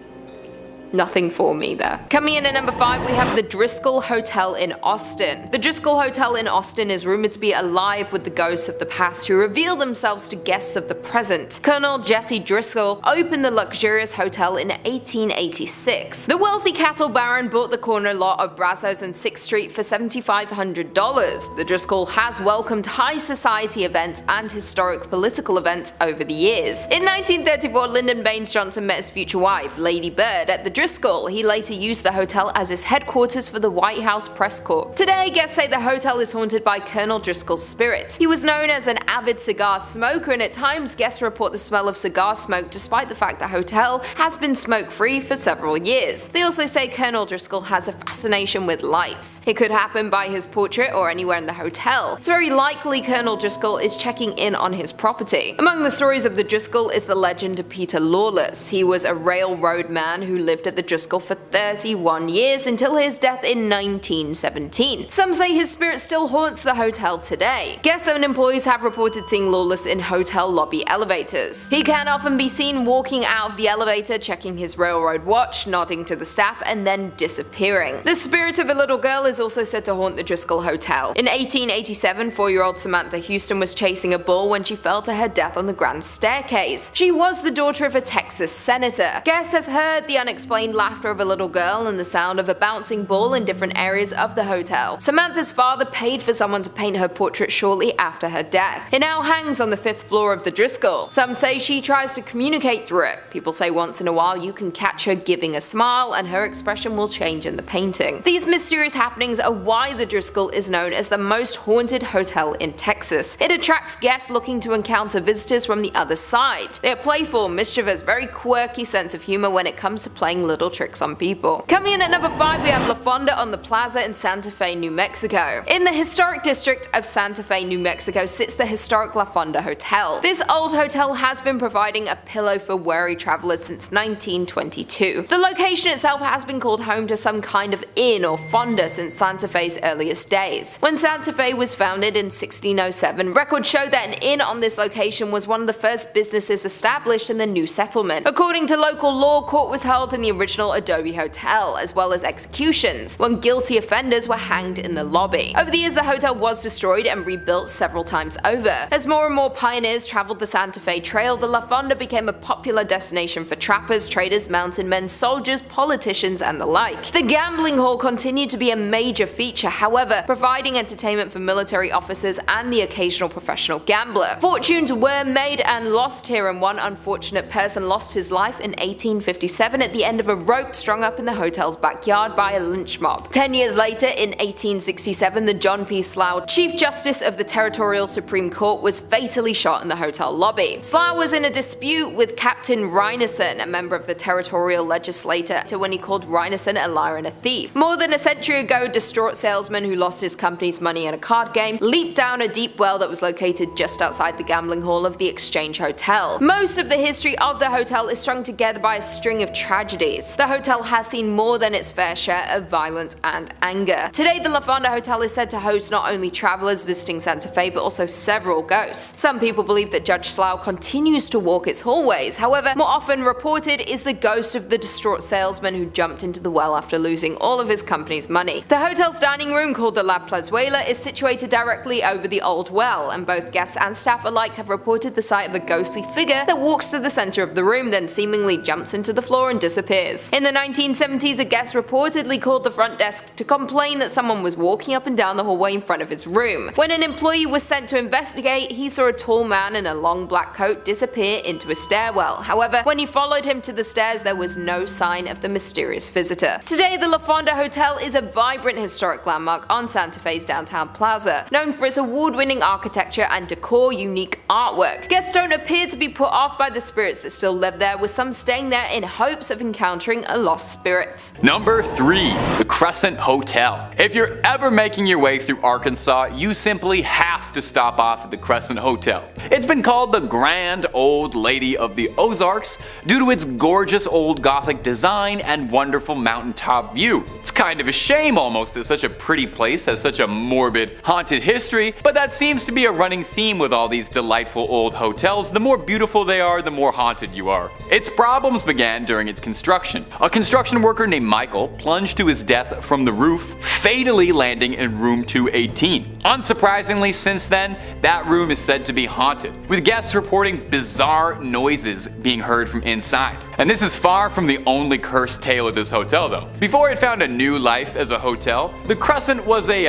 Nothing for me there. Coming in at number 5, we have the Driskill Hotel in Austin. The Driskill Hotel in Austin is rumored to be alive with the ghosts of the past who reveal themselves to guests of the present. Colonel Jesse Driskill opened the luxurious hotel in 1886. The wealthy cattle baron bought the corner lot of Brazos and 6th Street for $7,500. The Driskill has welcomed high society events and historic political events over the years. In 1934, Lyndon Baines Johnson met his future wife, Lady Bird, at the Driskill. He later used the hotel as his headquarters for the White House press corps. Today, guests say the hotel is haunted by Colonel Driskill's spirit. He was known as an avid cigar smoker, and at times guests report the smell of cigar smoke despite the fact the hotel has been smoke-free for several years. They also say Colonel Driskill has a fascination with lights. It could happen by his portrait or anywhere in the hotel. It's very likely Colonel Driskill is checking in on his property. Among the stories of the Driskill is the legend of Peter Lawless. He was a railroad man who lived at the Driskill for 31 years until his death in 1917. Some say his spirit still haunts the hotel today. Guests and employees have reported seeing Lawless in hotel lobby elevators. He can often be seen walking out of the elevator, checking his railroad watch, nodding to the staff, and then disappearing. The spirit of a little girl is also said to haunt the Driskill Hotel. In 1887, 4-year-old Samantha Houston was chasing a bull when she fell to her death on the grand staircase. She was the daughter of a Texas senator. Guests have heard the unexplained laughter of a little girl and the sound of a bouncing ball in different areas of the hotel. Samantha's father paid for someone to paint her portrait shortly after her death. It now hangs on the 5th floor of the Driskill. Some say she tries to communicate through it. People say once in a while you can catch her giving a smile and her expression will change in the painting. These mysterious happenings are why the Driskill is known as the most haunted hotel in Texas. It attracts guests looking to encounter visitors from the other side. They are playful, mischievous, very quirky sense of humor when it comes to playing little tricks on people. Coming in at number 5, we have La Fonda on the Plaza in Santa Fe, New Mexico. In the historic district of Santa Fe, New Mexico sits the historic La Fonda Hotel. This old hotel has been providing a pillow for weary travelers since 1922. The location itself has been called home to some kind of inn or fonda since Santa Fe's earliest days. When Santa Fe was founded in 1607, records show that an inn on this location was one of the first businesses established in the new settlement. According to local law, court was held in the original Adobe Hotel, as well as executions, when guilty offenders were hanged in the lobby. Over the years, the hotel was destroyed and rebuilt several times over. As more and more pioneers traveled the Santa Fe Trail, the La Fonda became a popular destination for trappers, traders, mountain men, soldiers, politicians, and the like. The gambling hall continued to be a major feature, however, providing entertainment for military officers and the occasional professional gambler. Fortunes were made and lost here, and one unfortunate person lost his life in 1857 at the end of a rope strung up in the hotel's backyard by a lynch mob. 10 years later, in 1867, the John P. Slough, Chief Justice of the Territorial Supreme Court, was fatally shot in the hotel lobby. Slough was in a dispute with Captain Rynerson, a member of the territorial legislature, when he called Rynerson a liar and a thief. More than a century ago, a distraught salesman who lost his company's money in a card game leaped down a deep well that was located just outside the gambling hall of the Exchange Hotel. Most of the history of the hotel is strung together by a string of tragedies. The hotel has seen more than its fair share of violence and anger. Today, the La Fonda Hotel is said to host not only travelers visiting Santa Fe, but also several ghosts. Some people believe that Judge Slough continues to walk its hallways. However, more often reported is the ghost of the distraught salesman who jumped into the well after losing all of his company's money. The hotel's dining room, called the La Plazuela, is situated directly over the old well, and both guests and staff alike have reported the sight of a ghostly figure that walks to the center of the room, then seemingly jumps into the floor and disappears. In the 1970s, a guest reportedly called the front desk to complain that someone was walking up and down the hallway in front of his room. When an employee was sent to investigate, he saw a tall man in a long black coat disappear into a stairwell. However, when he followed him to the stairs, there was no sign of the mysterious visitor. Today, the La Fonda Hotel is a vibrant historic landmark on Santa Fe's downtown plaza, known for its award-winning architecture and decor unique artwork. Guests don't appear to be put off by the spirits that still live there, with some staying there in hopes of encountering a lost spirit. Number 3. The Crescent Hotel. If you're ever making your way through Arkansas, you simply have to stop off at the Crescent Hotel. It's been called the Grand Old Lady of the Ozarks due to its gorgeous old Gothic design and wonderful mountaintop view. It's kind of a shame almost that such a pretty place has such a morbid, haunted history, but that seems to be a running theme with all these delightful old hotels. The more beautiful they are, the more haunted you are. Its problems began during its construction. A construction worker named Michael plunged to his death from the roof, fatally landing in room 218. Unsurprisingly, since then, that room is said to be haunted, with guests reporting bizarre noises being heard from inside. And this is far from the only cursed tale of this hotel though. Before it found a new life as a hotel, the Crescent was a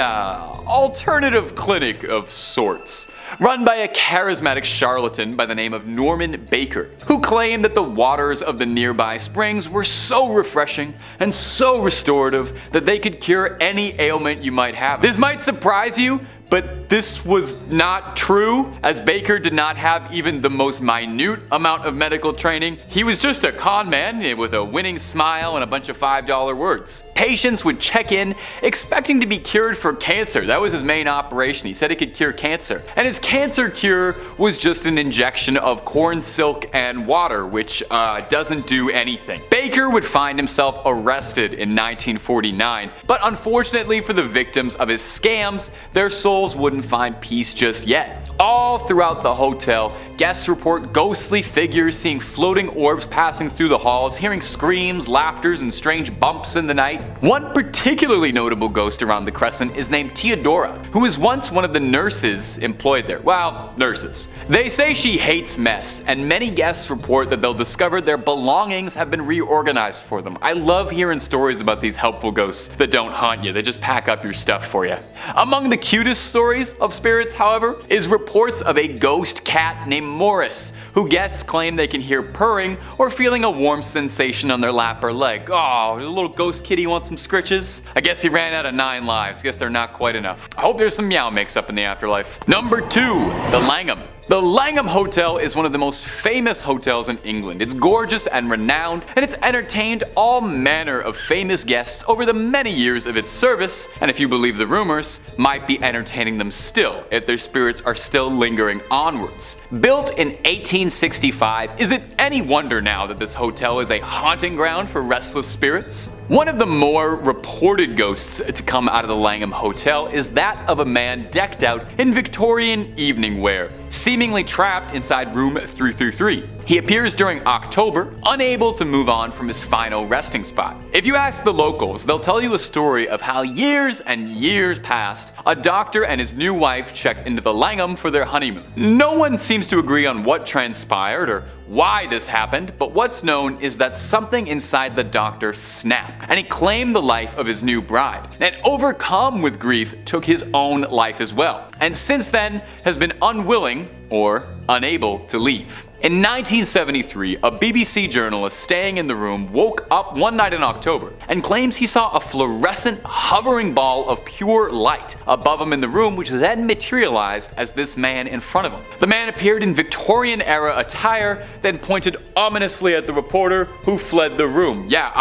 alternative clinic of sorts, run by a charismatic charlatan by the name of Norman Baker, who claimed that the waters of the nearby springs were so refreshing and so restorative that they could cure any ailment you might have. This might surprise you, but this was not true, as Baker did not have even the most minute amount of medical training. He was just a con man with a winning smile and a bunch of $5 words. Patients would check in expecting to be cured for cancer. That was his main operation. He said it could cure cancer. And his cancer cure was just an injection of corn silk and water, which doesn't do anything. Baker would find himself arrested in 1949, but unfortunately for the victims of his scams, their souls wouldn't find peace just yet. All throughout the hotel, guests report ghostly figures, seeing floating orbs passing through the halls, hearing screams, laughters, and strange bumps in the night. One particularly notable ghost around the Crescent is named Theodora, who was once one of the nurses employed there. Well, nurses. They say she hates mess, and many guests report that they'll discover their belongings have been reorganized for them. I love hearing stories about these helpful ghosts that don't haunt you, they just pack up your stuff for you. Among the cutest stories of spirits, however, is reports of a ghost cat named Morris, who guests claim they can hear purring or feeling a warm sensation on their lap or leg. Oh, the little ghost kitty wants some scritches? I guess he ran out of 9 lives. Guess they're not quite enough. I hope there's some meow mix up in the afterlife. Number 2, the Langham. The Langham Hotel is one of the most famous hotels in England. It's gorgeous and renowned, and it's entertained all manner of famous guests over the many years of its service, and if you believe the rumors, might be entertaining them still if their spirits are still lingering onwards. Built in 1865, is it any wonder now that this hotel is a haunting ground for restless spirits? One of the more reported ghosts to come out of the Langham Hotel is that of a man decked out in Victorian evening wear, seemingly trapped inside room 333. He appears during October, unable to move on from his final resting spot. If you ask the locals, they'll tell you a story of how years and years past, a doctor and his new wife checked into the Langham for their honeymoon. No one seems to agree on what transpired or why this happened, but what's known is that something inside the doctor snapped, and he claimed the life of his new bride, and overcome with grief, took his own life as well, and since then has been unwilling or unable to leave. In 1973, a BBC journalist staying in the room woke up one night in October and claims he saw a fluorescent hovering ball of pure light above him in the room, which then materialized as this man in front of him. The man appeared in Victorian era attire, then pointed ominously at the reporter, who fled the room. Yeah,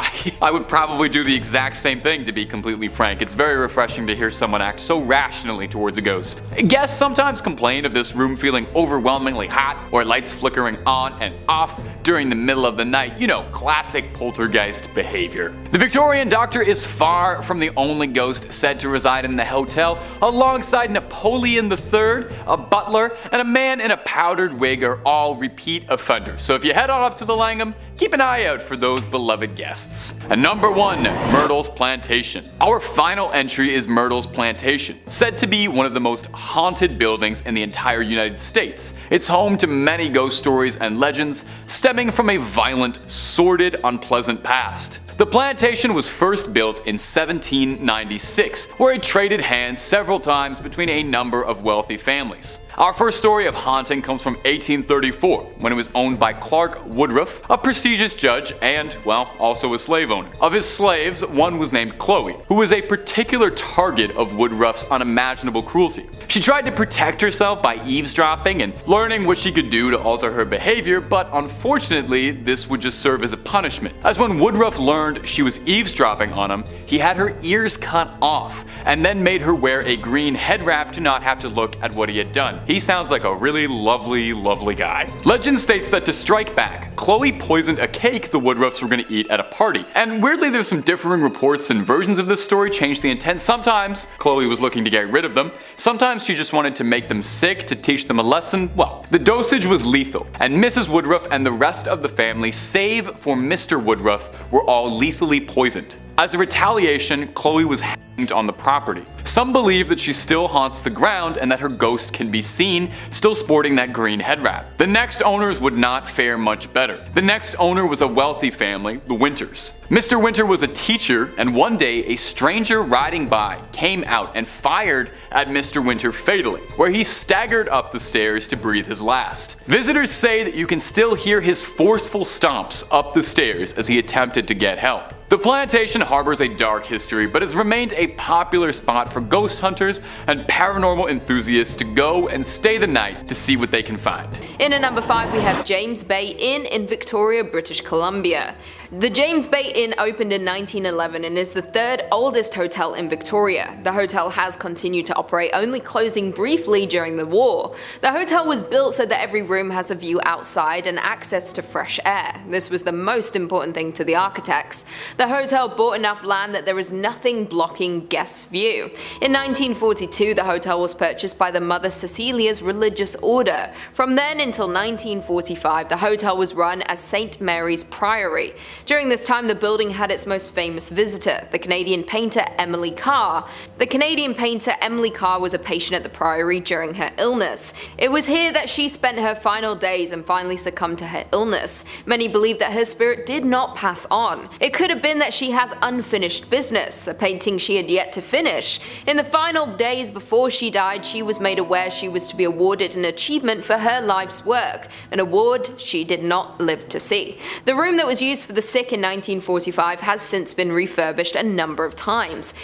I would probably do the exact same thing, to be completely frank. It's very refreshing to hear someone act so rationally towards a ghost. Guests sometimes complain of this room feeling overwhelmingly hot or lights flickering on and off during the middle of the night. You know, classic poltergeist behavior. The Victorian doctor is far from the only ghost said to reside in the hotel. Alongside Napoleon III, a butler, and a man in a powdered wig are all repeat offenders. So if you head on up to the Langham, keep an eye out for those beloved guests. And number 1, Myrtles Plantation. Our final entry is Myrtles Plantation, said to be one of the most haunted buildings in the entire United States. It's home to many ghost stories and legends stemming from a violent, sordid, unpleasant past. The plantation was first built in 1796, where it traded hands several times between a number of wealthy families. Our first story of haunting comes from 1834, when it was owned by Clark Woodruff, a prestigious judge and, well, also a slave owner. Of his slaves, one was named Chloe, who was a particular target of Woodruff's unimaginable cruelty. She tried to protect herself by eavesdropping and learning what she could do to alter her behavior, but unfortunately, this would just serve as a punishment, as when Woodruff learned she was eavesdropping on him, he had her ears cut off, and then made her wear a green head wrap to not have to look at what he had done. He sounds like a really lovely guy. Legend states that to strike back, Chloe poisoned a cake the Woodruffs were going to eat at a party. And weirdly, there's some differing reports and versions of this story change the intent. Sometimes Chloe was looking to get rid of them. Sometimes she just wanted to make them sick to teach them a lesson. Well, the dosage was lethal, and Mrs. Woodruff and the rest of the family, save for Mr. Woodruff, were all lethally poisoned. As a retaliation, Chloe was hanged on the property. Some believe that she still haunts the ground and that her ghost can be seen, still sporting that green head wrap. The next owners would not fare much better. The next owner was a wealthy family, the Winters. Mr. Winter was a teacher, and one day a stranger riding by came out and fired at Mr. Winter fatally, where he staggered up the stairs to breathe his last. Visitors say that you can still hear his forceful stomps up the stairs as he attempted to get help. The plantation harbors a dark history, but has remained a popular spot for ghost hunters and paranormal enthusiasts to go and stay the night to see what they can find. In at number 5 we have James Bay Inn in Victoria, British Columbia. The James Bay Inn opened in 1911 and is the third oldest hotel in Victoria. The hotel has continued to operate, only closing briefly during the war. The hotel was built so that every room has a view outside and access to fresh air. This was the most important thing to the architects. The hotel bought enough land that there is nothing blocking guests' view. In 1942 the hotel was purchased by the Mother Cecilia's religious order. From then until 1945 the hotel was run as St. Mary's Priory. During this time the building had its most famous visitor, the Canadian painter Emily Carr. The Canadian painter Emily Carr was a patient at the Priory during her illness. It was here that she spent her final days and finally succumbed to her illness. Many believe that her spirit did not pass on. It could have been that she has unfinished business, a painting she had yet to finish. In the final days before she died, she was made aware she was to be awarded an achievement for her life's work, an award she did not live to see. The room that was used for the sick in 1945 has since been refurbished a number of times.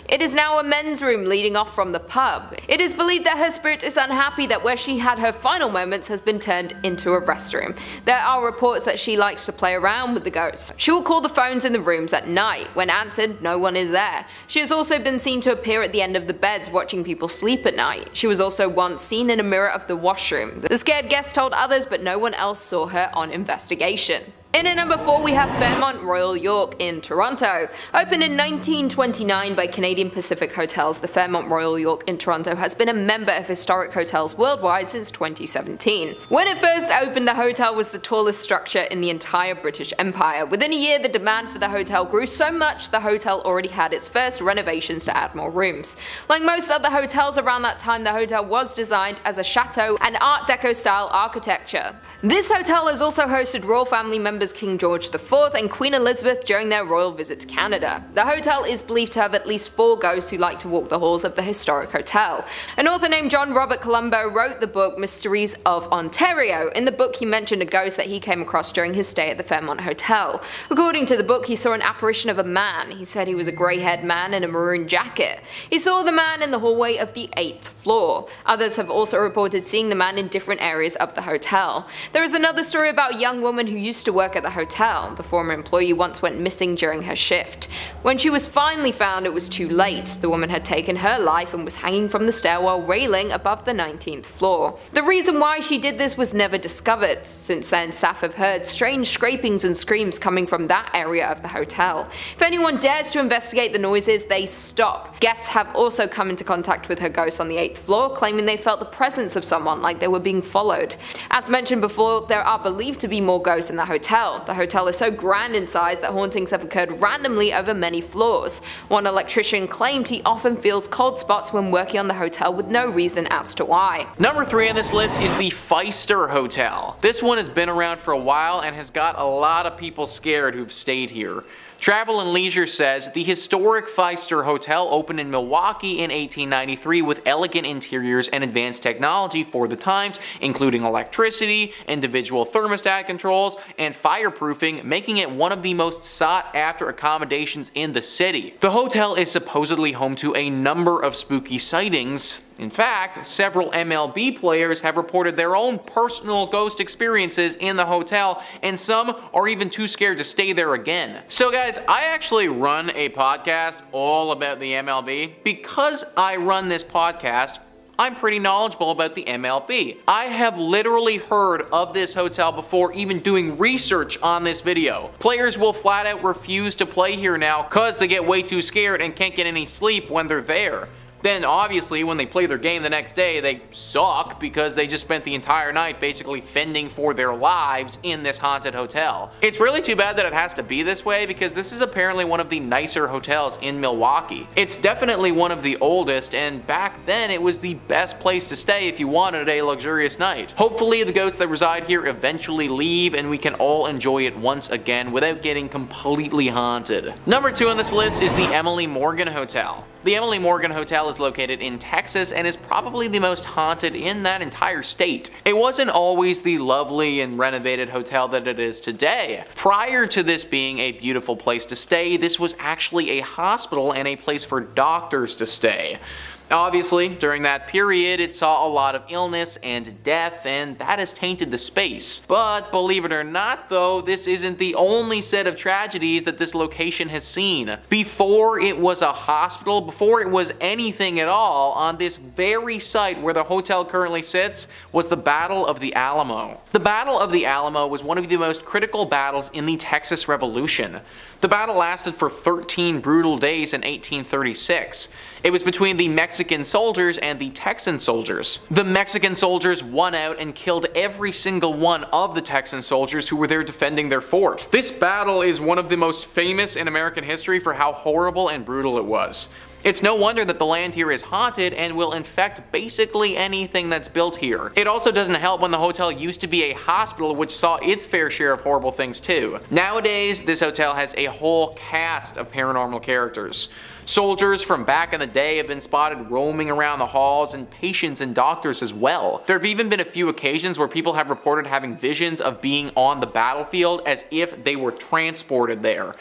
It is now a men's room leading off from the pub. It is believed that her spirit is unhappy that where she had her final moments has been turned into a restroom. There are reports that she likes to play around with the ghosts. She will call the phones in the rooms at night. When answered, no one is there. She has also been seen to appear at the end of the beds watching people sleep at night. She was also once seen in a mirror of the washroom. The scared guests told others, but no one else saw her on investigation. In at number 4 we have Fairmont Royal York in Toronto. Opened in 1929 by Canadian Pacific Hotels, the Fairmont Royal York in Toronto has been a member of historic hotels worldwide since 2017. When it first opened, the hotel was the tallest structure in the entire British Empire. Within a year the demand for the hotel grew so much the hotel already had its first renovations to add more rooms. Like most other hotels around that time, the hotel was designed as a chateau and Art Deco style architecture. This hotel has also hosted royal family members King George IV and Queen Elizabeth during their royal visit to Canada. The hotel is believed to have at least 4 ghosts who like to walk the halls of the historic hotel. An author named John Robert Colombo wrote the book Mysteries of Ontario. In the book he mentioned a ghost that he came across during his stay at the Fairmont Hotel. According to the book he saw an apparition of a man. He said he was a grey-haired man in a maroon jacket. He saw the man in the hallway of the 8th floor. Others have also reported seeing the man in different areas of the hotel. There is another story about a young woman who used to work at the hotel. The former employee once went missing during her shift. When she was finally found, it was too late. The woman had taken her life and was hanging from the stairwell railing above the 19th floor. The reason why she did this was never discovered. Since then, staff have heard strange scrapings and screams coming from that area of the hotel. If anyone dares to investigate the noises, they stop. Guests have also come into contact with her ghost on the 8th floor, claiming they felt the presence of someone, like they were being followed. As mentioned before, there are believed to be more ghosts in the hotel. The hotel is so grand in size that hauntings have occurred randomly over many floors. One electrician claimed he often feels cold spots when working on the hotel with no reason as to why. Number 3 on this list is the Pfister Hotel. This one has been around for a while and has got a lot of people scared who've stayed here. Travel and Leisure says the historic Pfister Hotel opened in Milwaukee in 1893 with elegant interiors and advanced technology for the times, including electricity, individual thermostat controls, and fireproofing, making it one of the most sought after accommodations in the city. The hotel is supposedly home to a number of spooky sightings. In fact, several MLB players have reported their own personal ghost experiences in the hotel, and some are even too scared to stay there again. So guys, I actually run a podcast all about the MLB. Because I run this podcast, I'm pretty knowledgeable about the MLB. I have literally heard of this hotel before even doing research on this video. Players will flat out refuse to play here now cause they get way too scared and can't get any sleep when they're there. Then obviously when they play their game the next day, they suck because they just spent the entire night basically fending for their lives in this haunted hotel. It's really too bad that it has to be this way because this is apparently one of the nicer hotels in Milwaukee. It's definitely one of the oldest, and back then it was the best place to stay if you wanted a luxurious night. Hopefully the ghosts that reside here eventually leave and we can all enjoy it once again without getting completely haunted. Number 2 on this list is the Emily Morgan Hotel. The Emily Morgan Hotel is located in Texas and is probably the most haunted in that entire state. It wasn't always the lovely and renovated hotel that it is today. Prior to this being a beautiful place to stay, this was actually a hospital and a place for doctors to stay. Obviously, during that period, it saw a lot of illness and death, and that has tainted the space. But believe it or not though, this isn't the only set of tragedies that this location has seen. Before it was a hospital, before it was anything at all, on this very site where the hotel currently sits, was the Battle of the Alamo. The Battle of the Alamo was one of the most critical battles in the Texas Revolution. The battle lasted for 13 brutal days in 1836. It was between the Mexican soldiers and the Texan soldiers. The Mexican soldiers won out and killed every single one of the Texan soldiers who were there defending their fort. This battle is one of the most famous in American history for how horrible and brutal it was. It's no wonder that the land here is haunted and will infect basically anything that's built here. It also doesn't help when the hotel used to be a hospital which saw its fair share of horrible things too. Nowadays, this hotel has a whole cast of paranormal characters. Soldiers from back in the day have been spotted roaming around the halls, and patients and doctors as well. There have even been a few occasions where people have reported having visions of being on the battlefield as if they were transported there.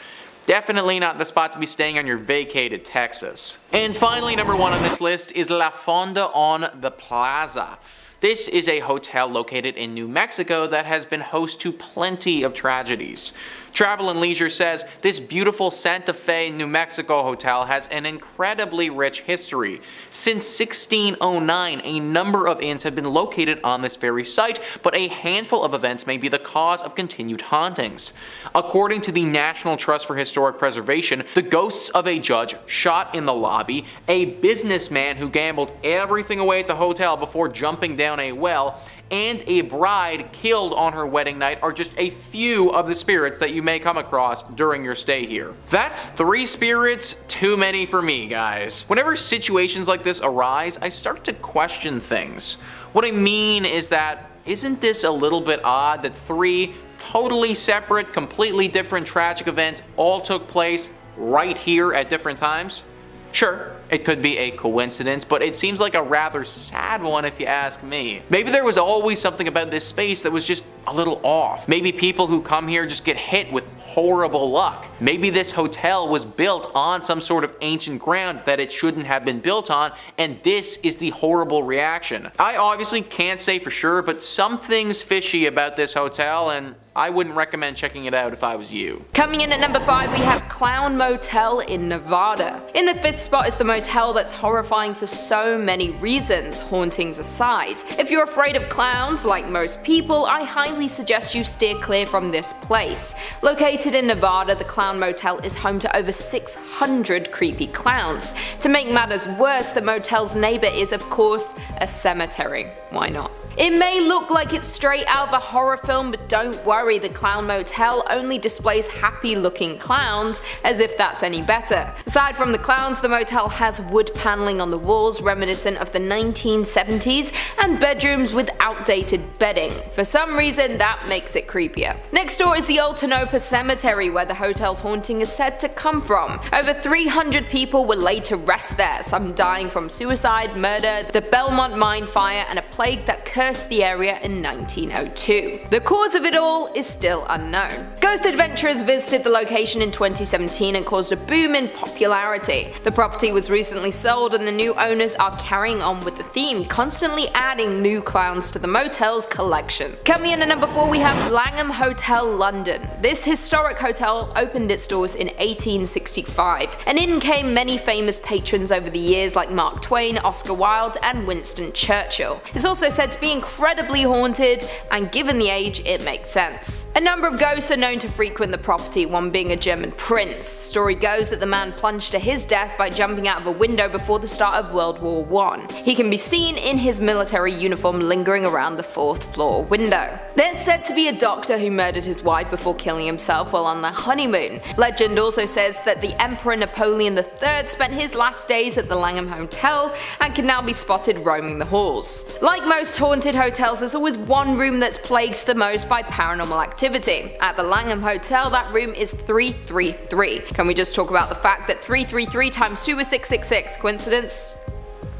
Definitely not the spot to be staying on your vacay to Texas. And finally, number 1 on this list is La Fonda on the Plaza. This is a hotel located in New Mexico that has been host to plenty of tragedies. Travel and Leisure says this beautiful Santa Fe, New Mexico hotel has an incredibly rich history. Since 1609, a number of inns have been located on this very site, but a handful of events may be the cause of continued hauntings. According to the National Trust for Historic Preservation, the ghosts of a judge shot in the lobby, a businessman who gambled everything away at the hotel before jumping down a well, and a bride killed on her wedding night are just a few of the spirits that you may come across during your stay here. That's 3 spirits too many for me, guys. Whenever situations like this arise, I start to question things. What I mean is that, isn't this a little bit odd that 3 totally separate, completely different tragic events all took place right here at different times? Sure, it could be a coincidence, but it seems like a rather sad one if you ask me. Maybe there was always something about this space that was just a little off. Maybe people who come here just get hit with horrible luck. Maybe this hotel was built on some sort of ancient ground that it shouldn't have been built on, and this is the horrible reaction. I obviously can't say for sure, but something's fishy about this hotel, and I wouldn't recommend checking it out if I was you. Coming in at number 5, we have Clown Motel in Nevada. In the 5th spot is the motel that's horrifying for so many reasons, hauntings aside. If you're afraid of clowns, like most people, I highly suggest you steer clear from this place. Located in Nevada, the Clown Motel is home to over 600 creepy clowns. To make matters worse, the motel's neighbor is, of course, a cemetery. Why not? It may look like it's straight out of a horror film, but don't worry, the Clown Motel only displays happy looking clowns, as if that's any better. Aside from the clowns, the motel has wood paneling on the walls reminiscent of the 1970s, and bedrooms with outdated bedding. For some reason, that makes it creepier. Next door is the Old Tonopah Cemetery, where the hotel's haunting is said to come from. Over 300 people were laid to rest there, some dying from suicide, murder, the Belmont mine fire, and a plague that cursed the area in 1902. The cause of it all is still unknown. Ghost adventurers visited the location in 2017 and caused a boom in popularity. The property was recently sold, and the new owners are carrying on with the theme, constantly adding new clowns to the motel's collection. Coming in at number 4, we have Langham Hotel, London. This historic hotel opened its doors in 1865, and in came many famous patrons over the years like Mark Twain, Oscar Wilde, and Winston Churchill. It's also said to be incredibly haunted, and given the age, it makes sense. A number of ghosts are known to frequent the property, one being a German prince. Story goes that the man plunged to his death by jumping out of a window before the start of World War I. He can be seen in his military uniform lingering around the 4th floor window. There's said to be a doctor who murdered his wife before killing himself while on their honeymoon. Legend also says that the Emperor Napoleon III spent his last days at the Langham Hotel and can now be spotted roaming the halls. Like most haunted haunted hotels, there's always one room that's plagued the most by paranormal activity. At the Langham Hotel, that room is 333. Can we just talk about the fact that 333 times 2 is 666? Coincidence?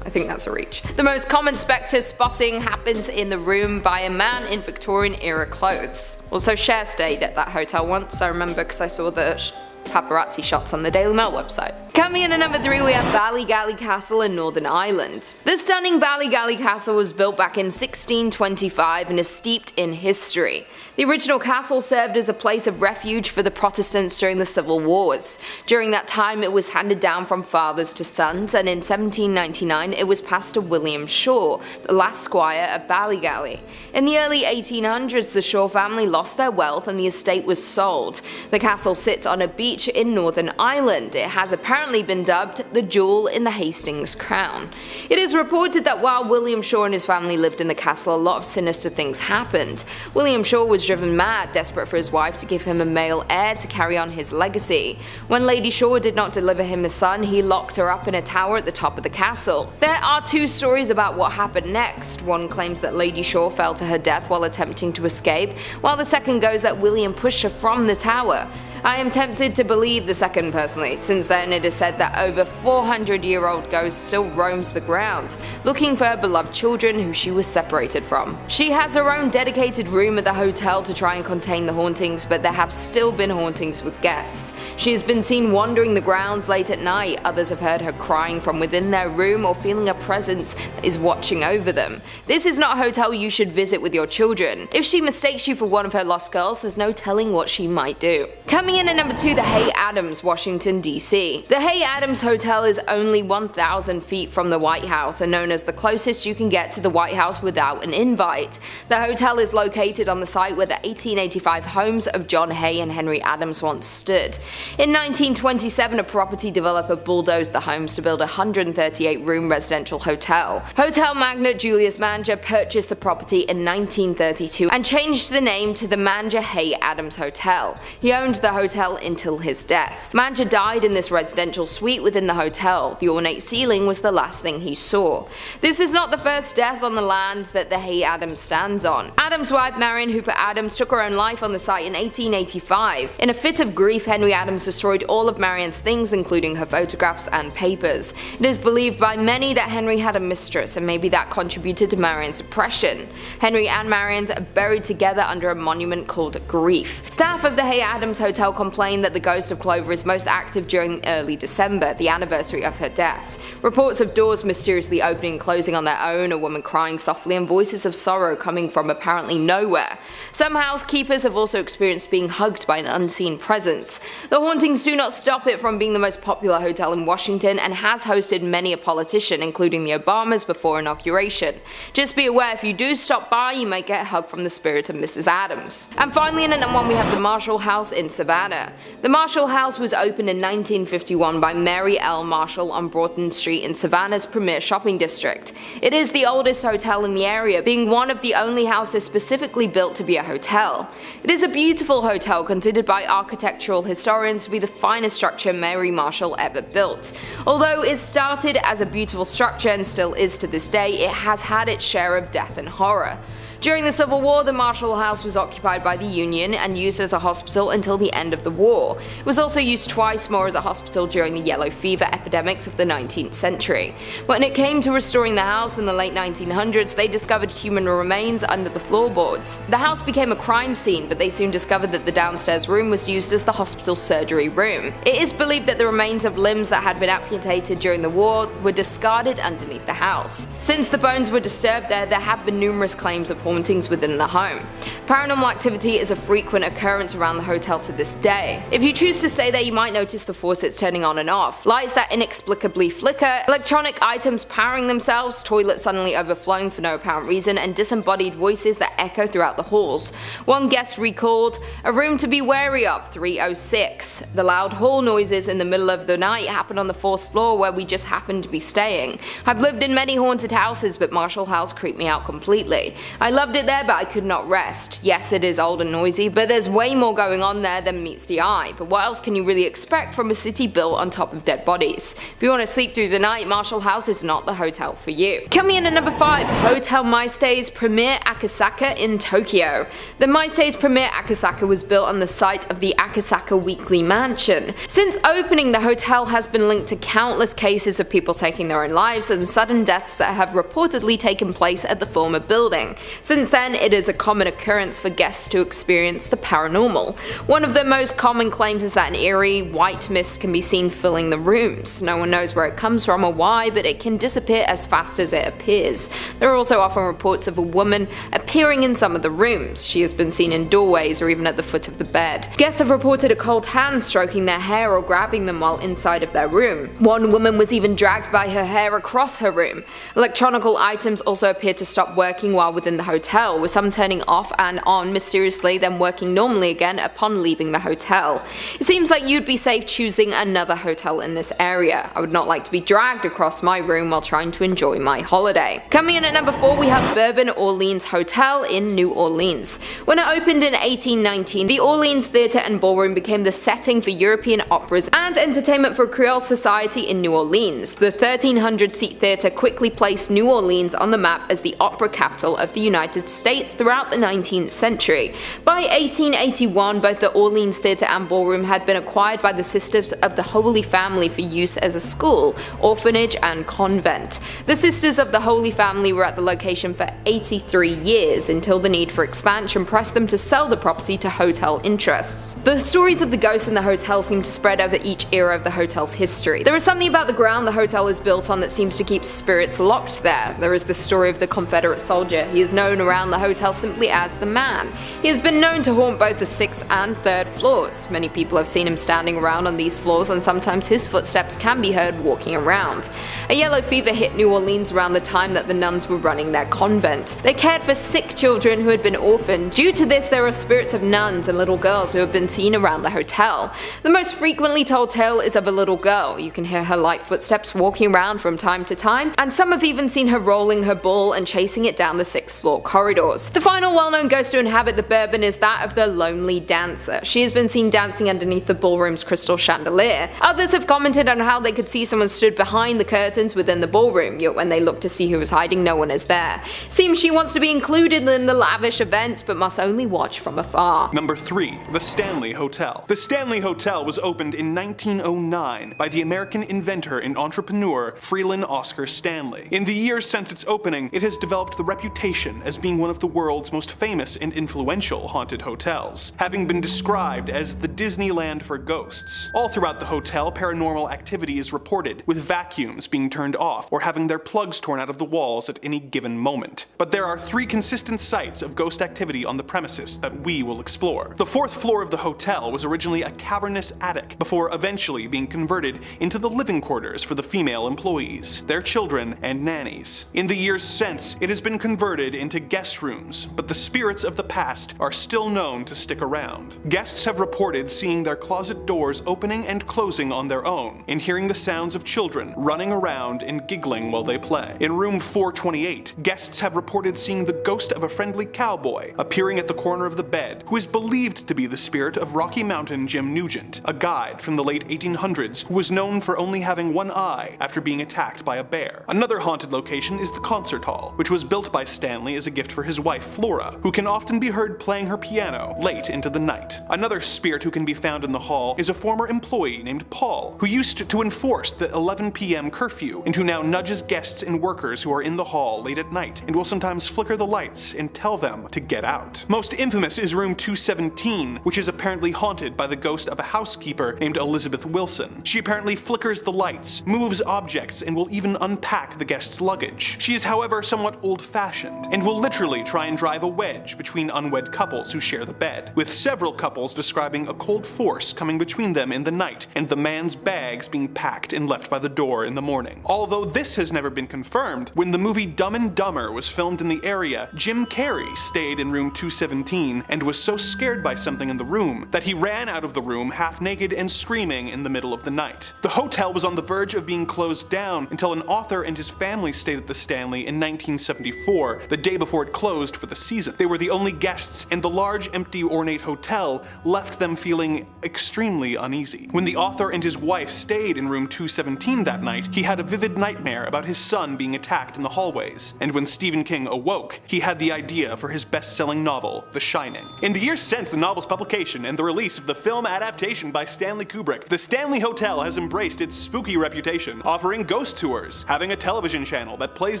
I think that's a reach. The most common spectre spotting happens in the room by a man in Victorian era clothes. Also, Cher stayed at that hotel once, I remember, because I saw the paparazzi shots on the Daily Mail website. Coming in at number 3, we have Ballygally Castle in Northern Ireland. The stunning Ballygally Castle was built back in 1625 and is steeped in history. The original castle served as a place of refuge for the Protestants during the Civil Wars. During that time, it was handed down from fathers to sons, and in 1799 it was passed to William Shaw, the last squire of Ballygally. In the early 1800s, the Shaw family lost their wealth and the estate was sold. The castle sits on a beach in Northern Ireland. It has apparently been dubbed the jewel in the Hastings crown. It is reported that while William Shaw and his family lived in the castle, a lot of sinister things happened. William Shaw was driven mad, desperate for his wife to give him a male heir to carry on his legacy. When Lady Shaw did not deliver him a son, he locked her up in a tower at the top of the castle. There are 2 stories about what happened next. One claims that Lady Shaw fell to her death while attempting to escape, while the second goes that William pushed her from the tower. I am tempted to believe the second personally, since then it is said that over 400-year-old ghost still roams the grounds, looking for her beloved children who she was separated from. She has her own dedicated room at the hotel to try and contain the hauntings, but there have still been hauntings with guests. She has been seen wandering the grounds late at night, others have heard her crying from within their room or feeling a presence that is watching over them. This is not a hotel you should visit with your children. If she mistakes you for one of her lost girls, there's no telling what she might do. Coming in at number 2, the Hay Adams, Washington, D.C. The Hay Adams Hotel is only 1,000 feet from the White House and known as the closest you can get to the White House without an invite. The hotel is located on the site where the 1885 homes of John Hay and Henry Adams once stood. In 1927, a property developer bulldozed the homes to build a 138-room residential hotel. Hotel magnate Julius Manger purchased the property in 1932 and changed the name to the Manger Hay Adams Hotel. He owned the hotel until his death. Manger died in this residential suite within the hotel. The ornate ceiling was the last thing he saw. This is not the first death on the land that the Hay Adams stands on. Adams' wife Marion Hooper Adams took her own life on the site in 1885. In a fit of grief, Henry Adams destroyed all of Marion's things, including her photographs and papers. It is believed by many that Henry had a mistress, and maybe that contributed to Marion's depression. Henry and Marion are buried together under a monument called Grief. Staff of the Hay Adams Hotel complained that the ghost of Clover is most active during early December, the anniversary of her death. Reports of doors mysteriously opening and closing on their own, a woman crying softly, and voices of sorrow coming from apparently nowhere. Some housekeepers have also experienced being hugged by an unseen presence. The hauntings do not stop it from being the most popular hotel in Washington and has hosted many a politician, including the Obamas before inauguration. Just be aware, if you do stop by, you might get a hug from the spirit of Mrs. Adams. And finally, in at number 1, we have the Marshall House in Savannah. The Marshall House was opened in 1951 by Mary L. Marshall on Broughton Street in Savannah's premier shopping district. It is the oldest hotel in the area, being one of the only houses specifically built to be a hotel. It is a beautiful hotel considered by architectural historians to be the finest structure Mary Marshall ever built. Although it started as a beautiful structure and still is to this day, it has had its share of death and horror. During the Civil War, the Marshall House was occupied by the Union and used as a hospital until the end of the war. It was also used twice more as a hospital during the yellow fever epidemics of the 19th century. When it came to restoring the house in the late 1900s, they discovered human remains under the floorboards. The house became a crime scene, but they soon discovered that the downstairs room was used as the hospital surgery room. It is believed that the remains of limbs that had been amputated during the war were discarded underneath the house. Since the bones were disturbed there have been numerous claims of hauntings within the home. Paranormal activity is a frequent occurrence around the hotel to this day. If you choose to stay there, you might notice the faucets turning on and off, lights that inexplicably flicker, electronic items powering themselves, toilets suddenly overflowing for no apparent reason, and disembodied voices that echo throughout the halls. One guest recalled, "A room to be wary of, 306. The loud hall noises in the middle of the night happened on the 4th floor where we just happened to be staying. I've lived in many haunted houses, but Marshall House creeped me out completely. I love loved it there, but I could not rest. Yes, it is old and noisy, but there's way more going on there than meets the eye. But what else can you really expect from a city built on top of dead bodies? If you want to sleep through the night, Marshall House is not the hotel for you. Coming in at number 5, Hotel Maestay's Premier Akasaka in Tokyo. The Maestay's Premier Akasaka was built on the site of the Akasaka Weekly Mansion. Since opening, the hotel has been linked to countless cases of people taking their own lives and sudden deaths that have reportedly taken place at the former building. Since then, it is a common occurrence for guests to experience the paranormal. One of the most common claims is that an eerie, white mist can be seen filling the rooms. No one knows where it comes from or why, but it can disappear as fast as it appears. There are also often reports of a woman appearing in some of the rooms. She has been seen in doorways or even at the foot of the bed. Guests have reported a cold hand stroking their hair or grabbing them while inside of their room. One woman was even dragged by her hair across her room. Electronical items also appeared to stop working while within the hotel, with some turning off and on mysteriously, then working normally again upon leaving the hotel. It seems like you'd be safe choosing another hotel in this area. I would not like to be dragged across my room while trying to enjoy my holiday. Coming in at number 4, we have Bourbon Orleans Hotel in New Orleans. When it opened in 1819, the Orleans Theatre and Ballroom became the setting for European operas and entertainment for Creole society in New Orleans. The 1,300-seat theatre quickly placed New Orleans on the map as the opera capital of the United States throughout the 19th century. By 1881, both the Orleans Theatre and Ballroom had been acquired by the Sisters of the Holy Family for use as a school, orphanage, and convent. The Sisters of the Holy Family were at the location for 83 years until the need for expansion pressed them to sell the property to hotel interests. The stories of the ghosts in the hotel seem to spread over each era of the hotel's history. There is something about the ground the hotel is built on that seems to keep spirits locked there. There is the story of the Confederate soldier. He is known around the hotel simply as the Man. He has been known to haunt both the 6th and 3rd floors. Many people have seen him standing around on these floors, and sometimes his footsteps can be heard walking around. A yellow fever hit New Orleans around the time that the nuns were running their convent. They cared for sick children who had been orphaned. Due to this, there are spirits of nuns and little girls who have been seen around the hotel. The most frequently told tale is of a little girl. You can hear her light footsteps walking around from time to time, and some have even seen her rolling her ball and chasing it down the 6th floor corridors. The final well-known ghost to inhabit the Bourbon is that of the Lonely Dancer. She has been seen dancing underneath the ballroom's crystal chandelier. Others have commented on how they could see someone stood behind the curtains within the ballroom, yet when they look to see who is hiding, no one is there. Seems she wants to be included in the lavish events, but must only watch from afar. Number 3. The Stanley Hotel. The Stanley Hotel was opened in 1909 by the American inventor and entrepreneur Freeland Oscar Stanley. In the years since its opening, it has developed the reputation as being one of the world's most famous and influential haunted hotels, having been described as the Disneyland for ghosts. All throughout the hotel, paranormal activity is reported, with vacuums being turned off or having their plugs torn out of the walls at any given moment. But there are 3 consistent sites of ghost activity on the premises that we will explore. The 4th floor of the hotel was originally a cavernous attic, before eventually being converted into the living quarters for the female employees, their children, and nannies. In the years since, it has been converted into guest rooms, but the spirits of the past are still known to stick around. Guests have reported seeing their closet doors opening and closing on their own, and hearing the sounds of children running around and giggling while they play. In room 428, guests have reported seeing the ghost of a friendly cowboy appearing at the corner of the bed, who is believed to be the spirit of Rocky Mountain Jim Nugent, a guide from the late 1800s who was known for only having one eye after being attacked by a bear. Another haunted location is the concert hall, which was built by Stanley as a gift for his wife Flora, who can often be heard playing her piano late into the night. Another spirit who can be found in the hall is a former employee named Paul, who used to enforce the 11 p.m. curfew and who now nudges guests and workers who are in the hall late at night and will sometimes flicker the lights and tell them to get out. Most infamous is room 217, which is apparently haunted by the ghost of a housekeeper named Elizabeth Wilson. She apparently flickers the lights, moves objects, and will even unpack the guest's luggage. She is, however, somewhat old-fashioned and will literally try and drive a wedge between unwed couples who share the bed, with several couples describing a cold force coming between them in the night and the man's bags being packed and left by the door in the morning. Although this has never been confirmed, when the movie Dumb and Dumber was filmed in the area, Jim Carrey stayed in room 217 and was so scared by something in the room that he ran out of the room half naked and screaming in the middle of the night. The hotel was on the verge of being closed down until an author and his family stayed at the Stanley in 1974, the day before it closed for the season. They were the only guests, and the large, empty, ornate hotel left them feeling extremely uneasy. When the author and his wife stayed in room 217 that night, he had a vivid nightmare about his son being attacked in the hallways. And when Stephen King awoke, he had the idea for his best-selling novel, The Shining. In the years since the novel's publication and the release of the film adaptation by Stanley Kubrick, the Stanley Hotel has embraced its spooky reputation, offering ghost tours, having a television channel that plays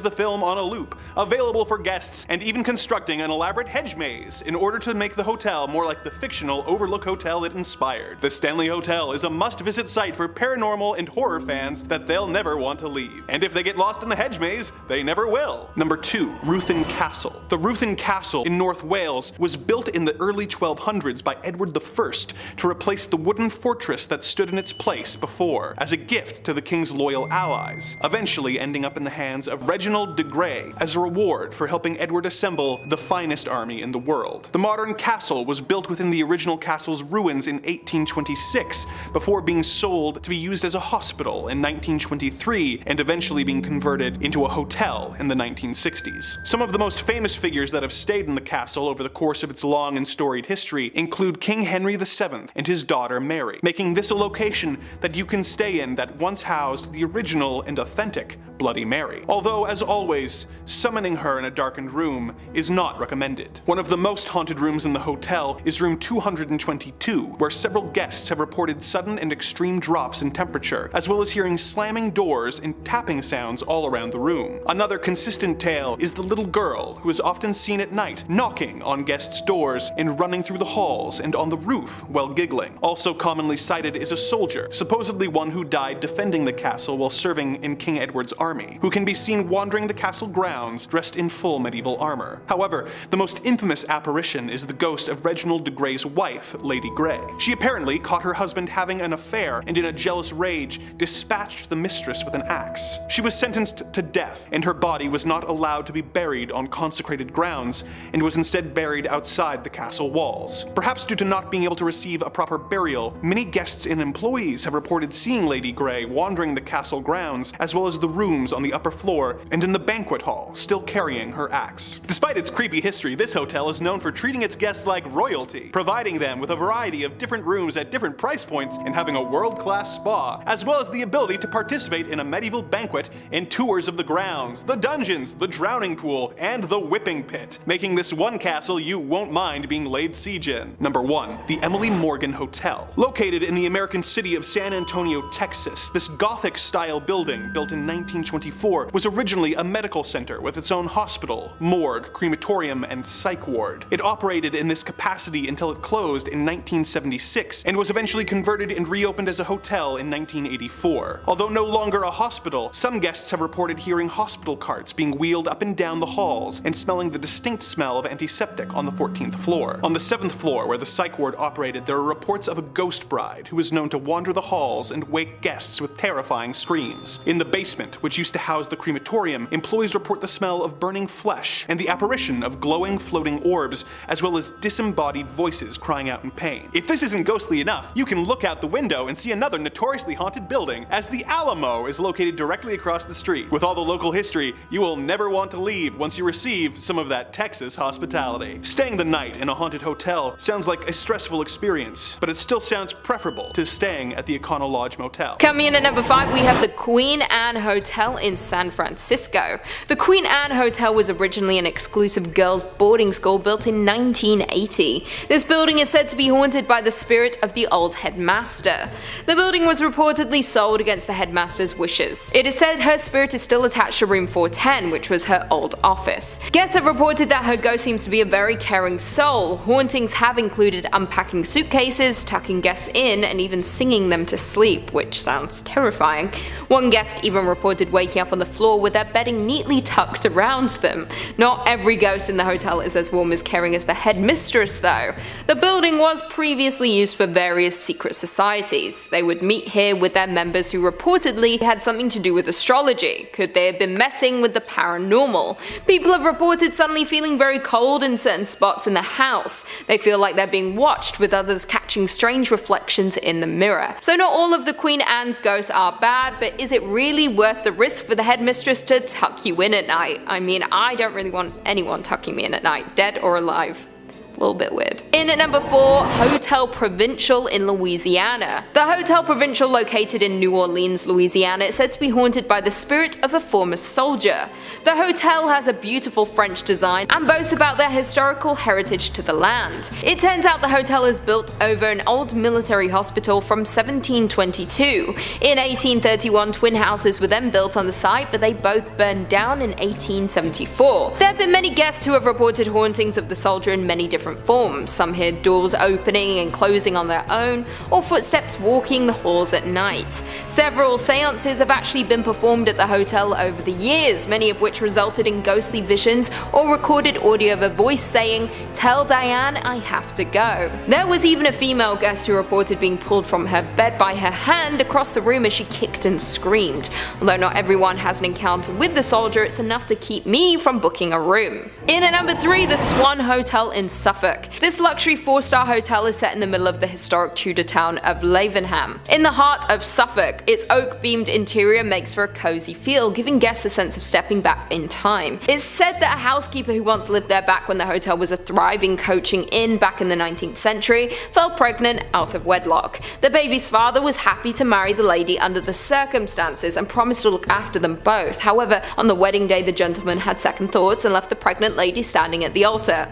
the film on a loop, available for guests, and even constructing an elaborate hedge maze in order to make the hotel more like the fictional Overlook Hotel it inspired. The Stanley Hotel is a must-visit site for paranormal and horror fans that they'll never want to leave. And if they get lost in the hedge maze, they never will. Number 2. Ruthin Castle. The Ruthin Castle in North Wales was built in the early 1200s by Edward I to replace the wooden fortress that stood in its place before, as a gift to the king's loyal allies, eventually ending up in the hands of Reginald de Grey as a reward for helping Edward assemble the finest army in the world. The modern castle was built within the original castle's ruins in 1826, before being sold to be used as a hospital in 1923 and eventually being converted into a hotel in the 1960s. Some of the most famous figures that have stayed in the castle over the course of its long and storied history include King Henry VII and his daughter Mary, making this a location that you can stay in that once housed the original and authentic Bloody Mary. Although, as always, summoning her in a darkened room is not recommended. One of the most haunted rooms in the hotel is room 222, where several guests have reported sudden and extreme drops in temperature, as well as hearing slamming doors and tapping sounds all around the room. Another consistent tale is the little girl who is often seen at night knocking on guests' doors and running through the halls and on the roof while giggling. Also commonly cited is a soldier, supposedly one who died defending the castle while serving in King Edward's army, who can be seen wandering the castle grounds dressed in full medieval armor. However, the most infamous apparition is the ghost of Reginald de Grey's wife, Lady Grey. She apparently caught her husband having an affair and in a jealous rage dispatched the mistress with an axe. She was sentenced to death, and her body was not allowed to be buried on consecrated grounds and was instead buried outside the castle walls. Perhaps due to not being able to receive a proper burial, many guests and employees have reported seeing Lady Grey wandering the castle grounds, as well as the rooms on the upper floor and in the banquet hall, still carrying her axe. Despite its creepy history, this hotel is known for treating its guests like royalty, providing them with a variety of different rooms at different price points and having a world-class spa, as well as the ability to participate in a medieval banquet and tours of the grounds, the dungeons, the drowning pool, and the whipping pit, making this one castle you won't mind being laid siege in. Number 1. The Emily Morgan Hotel. Located in the American city of San Antonio, Texas, this Gothic-style building, built in 1924, was originally a medical center with its own hospital, morgue, crematorium, and psych ward. It operated in this capacity until it closed in 1976 and was eventually converted and reopened as a hotel in 1984. Although no longer a hospital, some guests have reported hearing hospital carts being wheeled up and down the halls and smelling the distinct smell of antiseptic on the 14th floor. On the 7th floor, where the psych ward operated, there are reports of a ghost bride who is known to wander the halls and wake guests with terrifying screams. In the basement, which used to house the crematorium, employees report the smell of burning flesh and the apparition of glowing floating orbs, as well as disembodied voices crying out in pain. If this isn't ghostly enough, you can look out the window and see another notoriously haunted building, as the Alamo is located directly across the street. With all the local history, you will never want to leave once you receive some of that Texas hospitality. Staying the night in a haunted hotel sounds like a stressful experience, but it still sounds preferable to staying at the Econo Lodge Motel. Coming in at number 5, we have the Queen Anne Hotel in San Francisco. The Queen Anne Hotel was originally an exclusive girls' boarding school built in 1980. This building is said to be haunted by the spirit of the old headmaster. The building was reportedly sold against the headmaster's wishes. It is said her spirit is still attached to room 410, which was her old office. Guests have reported that her ghost seems to be a very caring soul. Hauntings have included unpacking suitcases, tucking guests in, and even singing them to sleep, which sounds terrifying. One guest even reported waking up on the floor with their bedding neatly tucked around them. Not every ghost in the hotel is as warm as caring as the headmistress though. The building was previously used for various secret societies. They would meet here with their members who reportedly had something to do with astrology. Could they have been messing with the paranormal? People have reported suddenly feeling very cold in certain spots in the house. They feel like they're being watched, with others catching strange reflections in the mirror. So not all of the Queen Anne's ghosts are bad, but is it really worth the risk for the headmistress to tuck you in at night? I mean, I don't don't really want anyone tucking me in at night, dead or alive. A little bit weird. In at number 4, Hotel Provincial in Louisiana. The Hotel Provincial, located in New Orleans, Louisiana, is said to be haunted by the spirit of a former soldier. The hotel has a beautiful French design and boasts about their historical heritage to the land. It turns out the hotel is built over an old military hospital from 1722. In 1831, twin houses were then built on the site, but they both burned down in 1874. There have been many guests who have reported hauntings of the soldier in many different forms. Some hear doors opening and closing on their own, or footsteps walking the halls at night. Several seances have actually been performed at the hotel over the years, many of which resulted in ghostly visions or recorded audio of a voice saying, "Tell Diane I have to go." There was even a female guest who reported being pulled from her bed by her hand across the room as she kicked and screamed. Although not everyone has an encounter with the soldier, it's enough to keep me from booking a room. In at number 3, the Swan Hotel in Suffolk. This luxury 4-star hotel is set in the middle of the historic Tudor town of Langham. In the heart of Suffolk, its oak-beamed interior makes for a cozy feel, giving guests a sense of stepping back in time. It's said that a housekeeper who once lived there back when the hotel was a thriving coaching inn back in the 19th century fell pregnant out of wedlock. The baby's father was happy to marry the lady under the circumstances and promised to look after them both. However, on the wedding day, the gentleman had second thoughts and left the pregnant lady standing at the altar.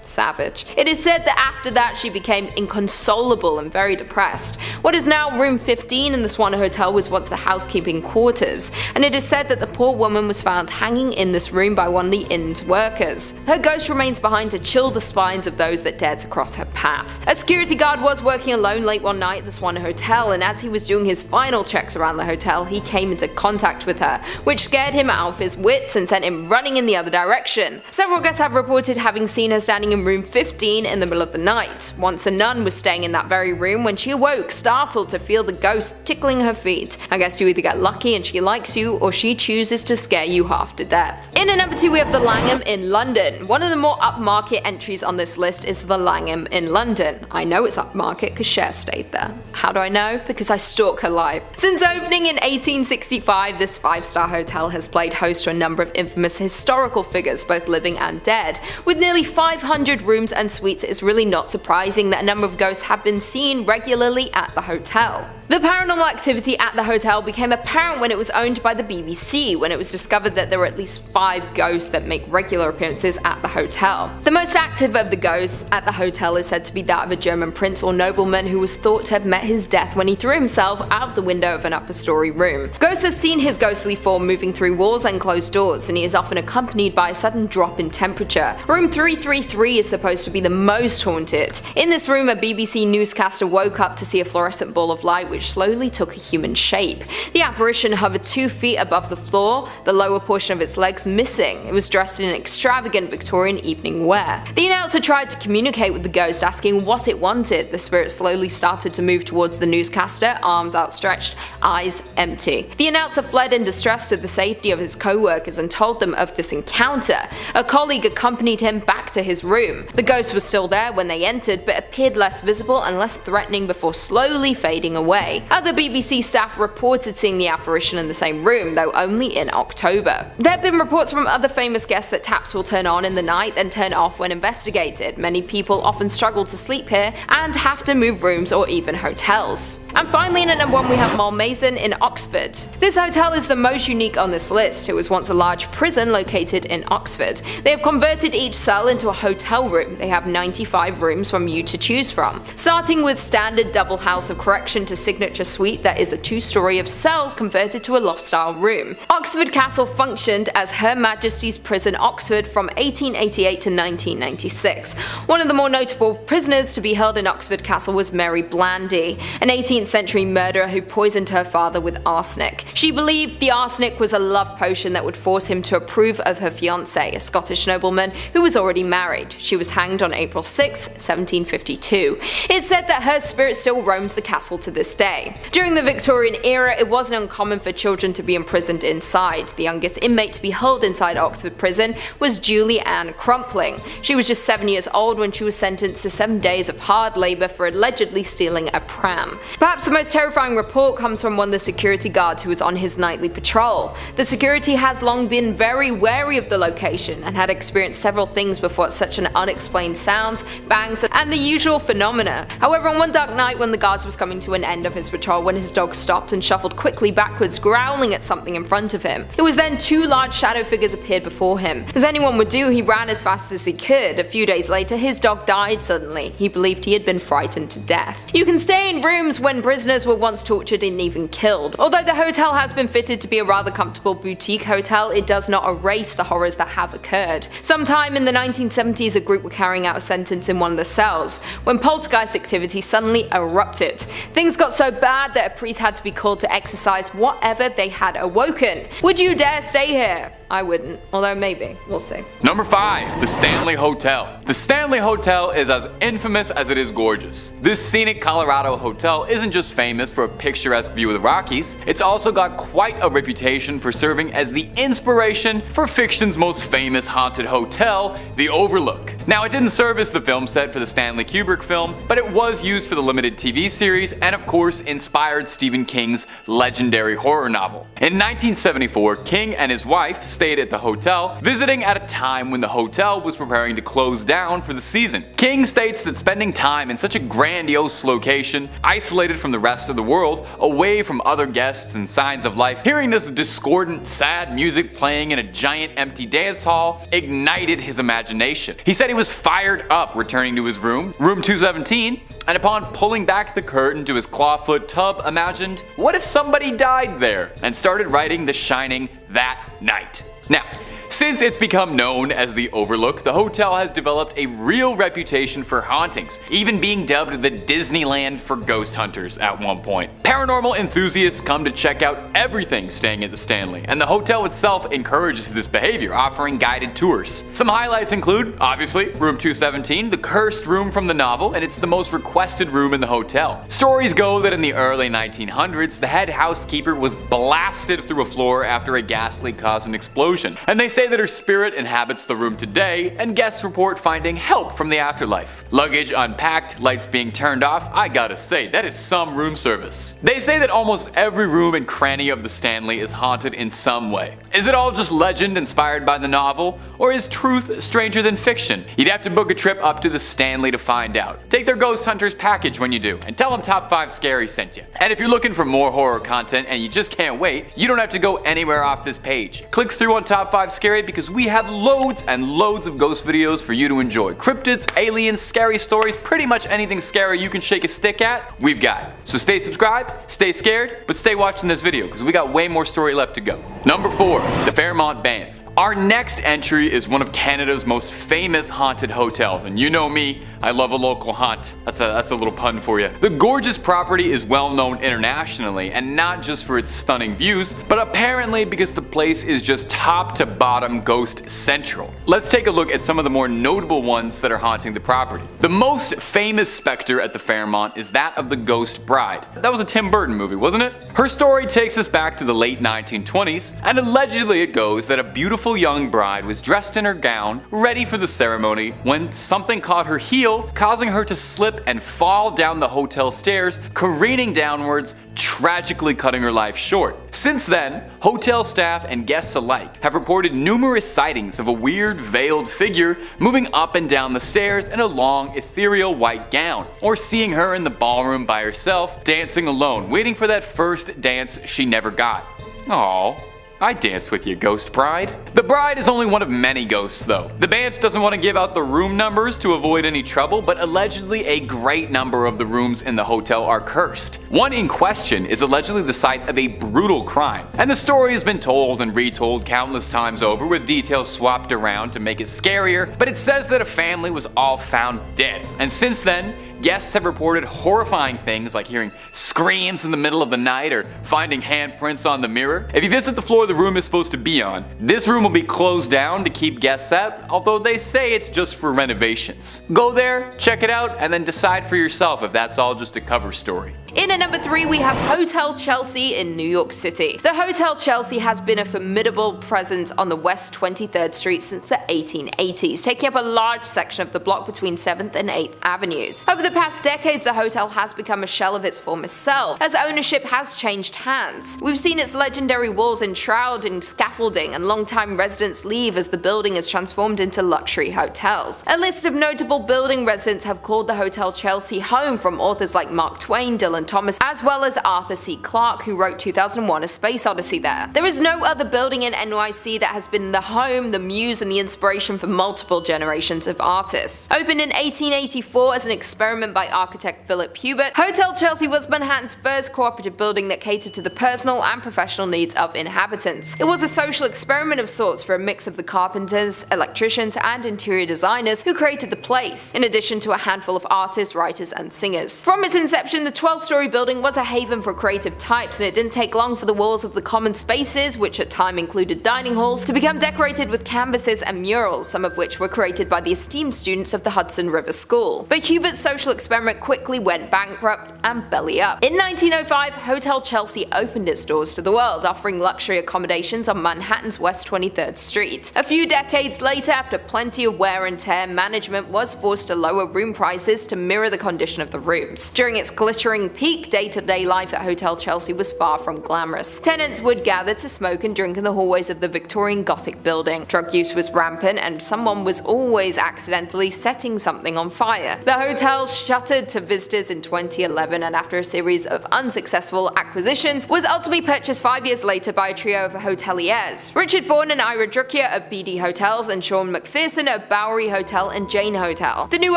Savage. It is said that after that she became inconsolable and very depressed. What is now room 15 in the Swan Hotel was once the housekeeping quarters, and it is said that the poor woman was found hanging in this room by one of the inn's workers. Her ghost remains behind to chill the spines of those that dared to cross her path. A security guard was working alone late one night at the Swan Hotel, and as he was doing his final checks around the hotel, he came into contact with her, which scared him out of his wits and sent him running in the other direction. Several guests have reported having seen her standing in room 15 in the middle of the night. Once a nun was staying in that very room when she awoke, startled to feel the ghost tickling her feet. I guess you either get lucky and she likes you, or she chooses to scare you half to death. In at number 2, we have the Langham in London. One of the more upmarket entries on this list is the Langham in London. I know it's upmarket because Cher stayed there. How do I know? Because I stalk her live. Since opening in 1865, this 5-star hotel has played host to a number of infamous historical figures, both living and dead. With nearly 500 rooms and suites, it is really not surprising that a number of ghosts have been seen regularly at the hotel. The paranormal activity at the hotel became apparent when it was owned by the BBC, when it was discovered that there were at least 5 ghosts that make regular appearances at the hotel. The most active of the ghosts at the hotel is said to be that of a German prince or nobleman who was thought to have met his death when he threw himself out of the window of an upper story room. Ghosts have seen his ghostly form moving through walls and closed doors, and he is often accompanied by a sudden drop in temperature. Room 333 is supposed to be the most haunted. In this room, a BBC newscaster woke up to see a fluorescent ball of light which slowly took a human shape. The apparition hovered 2 feet above the floor, the lower portion of its legs missing. It was dressed in extravagant Victorian evening wear. The announcer tried to communicate with the ghost, asking what it wanted. The spirit slowly started to move towards the newscaster, arms outstretched, eyes empty. The announcer fled in distress to the safety of his co-workers and told them of this encounter. A colleague accompanied him back to his room. The ghost was still there when they entered, but appeared less visible and less threatening before slowly fading away. Other BBC staff reported seeing the apparition in the same room, though only in October. There have been reports from other famous guests that taps will turn on in the night and turn off when investigated. Many people often struggle to sleep here and have to move rooms or even hotels. And finally, in at number 1, we have Malmaison in Oxford. This hotel is the most unique on this list. It was once a large prison located in Oxford. They have converted each cell into a hotel room. They have 95 rooms from you to choose from, starting with standard double house of correction to signature suite that is a 2-story of cells converted to a loft-style room. Oxford Castle functioned as Her Majesty's Prison Oxford from 1888 to 1996. One of the more notable prisoners to be held in Oxford Castle was Mary Blandy, an 18th century murderer who poisoned her father with arsenic. She believed the arsenic was a love potion that would force him to approve of her fiancé, a Scottish nobleman who was already married. She was hanged on April 6, 1752. It's said that her spirit still roams the castle to this day. During the Victorian era, it wasn't uncommon for children to be imprisoned inside. The youngest inmate to be held inside Oxford Prison was Julie Ann Crumpling. She was just 7 years old when she was sentenced to 7 days of hard labour for allegedly stealing a pram. Perhaps the most terrifying report comes from one of the security guards who was on his nightly patrol. The security has long been very wary of the location and had experienced several things before such an unexplained sounds, bangs, and the usual phenomena. However, on one dark night when the guards was coming to an end of his patrol, when his dog stopped and shuffled quickly backwards, growling at something in front of him. It was then two large shadow figures appeared before him. As anyone would do, he ran as fast as he could. A few days later, his dog died suddenly. He believed he had been frightened to death. You can stay in rooms when prisoners were once tortured and even killed. Although the hotel has been fitted to be a rather comfortable boutique hotel, it does not erase the horrors that have occurred. Sometime in the 1970s, a group were carrying out a sentence in one of the cells when poltergeist activity suddenly erupted. Things got so bad that a priest had to be called to exorcise whatever they had awoken. Would you dare stay here? I wouldn't, although maybe, we'll see. Number 5. The Stanley Hotel. The Stanley Hotel is as infamous as it is gorgeous. This scenic Colorado hotel isn't just famous for a picturesque view of the Rockies, it's also got quite a reputation for serving as the inspiration for fiction's most famous haunted hotel, the Overlook. Now, it didn't serve as the film set for the Stanley Kubrick film, but it was used for the limited TV series and of course inspired Stephen King's legendary horror novel. In 1974, King and his wife stayed at the hotel, visiting at a time when the hotel was preparing to close down for the season. King states that spending time in such a grandiose location, isolated from the rest of the world, away from other guests and signs of life, hearing this discordant, sad music playing in a giant empty dance hall ignited his imagination. He said he was fired up returning to his room 217, and upon pulling back the curtain to his clawfoot tub, imagined, what if somebody died there? And started writing The Shining that night. Now, since it's become known as the Overlook, the hotel has developed a real reputation for hauntings, even being dubbed the Disneyland for ghost hunters at one point. Paranormal enthusiasts come to check out everything staying at the Stanley, and the hotel itself encourages this behavior, offering guided tours. Some highlights include, obviously, room 217, the cursed room from the novel, and it's the most requested room in the hotel. Stories go that in the early 1900s, the head housekeeper was blasted through a floor after a gas leak caused an explosion, and they say that her spirit inhabits the room today, and guests report finding help from the afterlife. Luggage unpacked, lights being turned off, I gotta say, that is some room service. They say that almost every room and cranny of the Stanley is haunted in some way. Is it all just legend inspired by the novel, or is truth stranger than fiction? You'd have to book a trip up to the Stanley to find out. Take their Ghost Hunters package when you do, and tell them Top 5 Scary sent you. And if you're looking for more horror content and you just can't wait, you don't have to go anywhere off this page. Click through on Top 5 Scary because we have loads and loads of ghost videos for you to enjoy. Cryptids, aliens, scary stories, pretty much anything scary you can shake a stick at, we've got it. So stay subscribed, stay scared, but stay watching this video because we got way more story left to go. Number 4. The Fairmont Banff. Our next entry is one of Canada's most famous haunted hotels, and you know me, I love a local haunt. That's a little pun for you. The gorgeous property is well known internationally, and not just for its stunning views, but apparently because the place is just top to bottom ghost central. Let's take a look at some of the more notable ones that are haunting the property. The most famous specter at the Fairmont is that of the Ghost Bride. That was a Tim Burton movie, wasn't it? Her story takes us back to the late 1920s, and allegedly it goes that a beautiful young bride was dressed in her gown, ready for the ceremony, when something caught her heel, causing her to slip and fall down the hotel stairs, careening downwards, tragically cutting her life short. Since then, hotel staff and guests alike have reported numerous sightings of a weird veiled figure moving up and down the stairs in a long ethereal white gown, or seeing her in the ballroom by herself, dancing alone, waiting for that first dance she never got. Aww. I dance with you, Ghost Bride. The bride is only one of many ghosts though. The Banff doesn't want to give out the room numbers to avoid any trouble, but allegedly a great number of the rooms in the hotel are cursed. One in question is allegedly the site of a brutal crime, and the story has been told and retold countless times over with details swapped around to make it scarier, but it says that a family was all found dead, and since then, Guests have reported horrifying things like hearing screams in the middle of the night or finding handprints on the mirror. If you visit the floor the room is supposed to be on, this room will be closed down to keep guests out, although they say it's just for renovations. Go there, check it out, and then decide for yourself if that's all just a cover story. In at number 3 we have Hotel Chelsea in New York City. The Hotel Chelsea has been a formidable presence on the West 23rd Street since the 1880s, taking up a large section of the block between 7th and 8th Avenues. Over the past decades, the hotel has become a shell of its former self, as ownership has changed hands. We've seen its legendary walls enshrouded in scaffolding, and long-time residents leave as the building is transformed into luxury hotels. A list of notable building residents have called the Hotel Chelsea home, from authors like Mark Twain, Dylan Thomas, as well as Arthur C. Clarke, who wrote 2001: A Space Odyssey there. There is no other building in NYC that has been the home, the muse, and the inspiration for multiple generations of artists. Opened in 1884 as an experiment by architect Philip Hubert, Hotel Chelsea was Manhattan's first cooperative building that catered to the personal and professional needs of inhabitants. It was a social experiment of sorts for a mix of the carpenters, electricians, and interior designers who created the place, in addition to a handful of artists, writers, and singers. From its inception, the 12-story building was a haven for creative types, and it didn't take long for the walls of the common spaces, which at time included dining halls, to become decorated with canvases and murals, some of which were created by the esteemed students of the Hudson River School. But Hubert's social experiment quickly went bankrupt and belly up. In 1905, Hotel Chelsea opened its doors to the world, offering luxury accommodations on Manhattan's West 23rd Street. A few decades later, after plenty of wear and tear, management was forced to lower room prices to mirror the condition of the rooms. During its glittering peak, day-to-day life at Hotel Chelsea was far from glamorous. Tenants would gather to smoke and drink in the hallways of the Victorian Gothic building. Drug use was rampant, and someone was always accidentally setting something on fire. The hotel shuttered to visitors in 2011, and after a series of unsuccessful acquisitions, was ultimately purchased 5 years later by a trio of hoteliers: Richard Bourne and Ira Druckier of BD Hotels, and Sean McPherson of Bowery Hotel and Jane Hotel. The new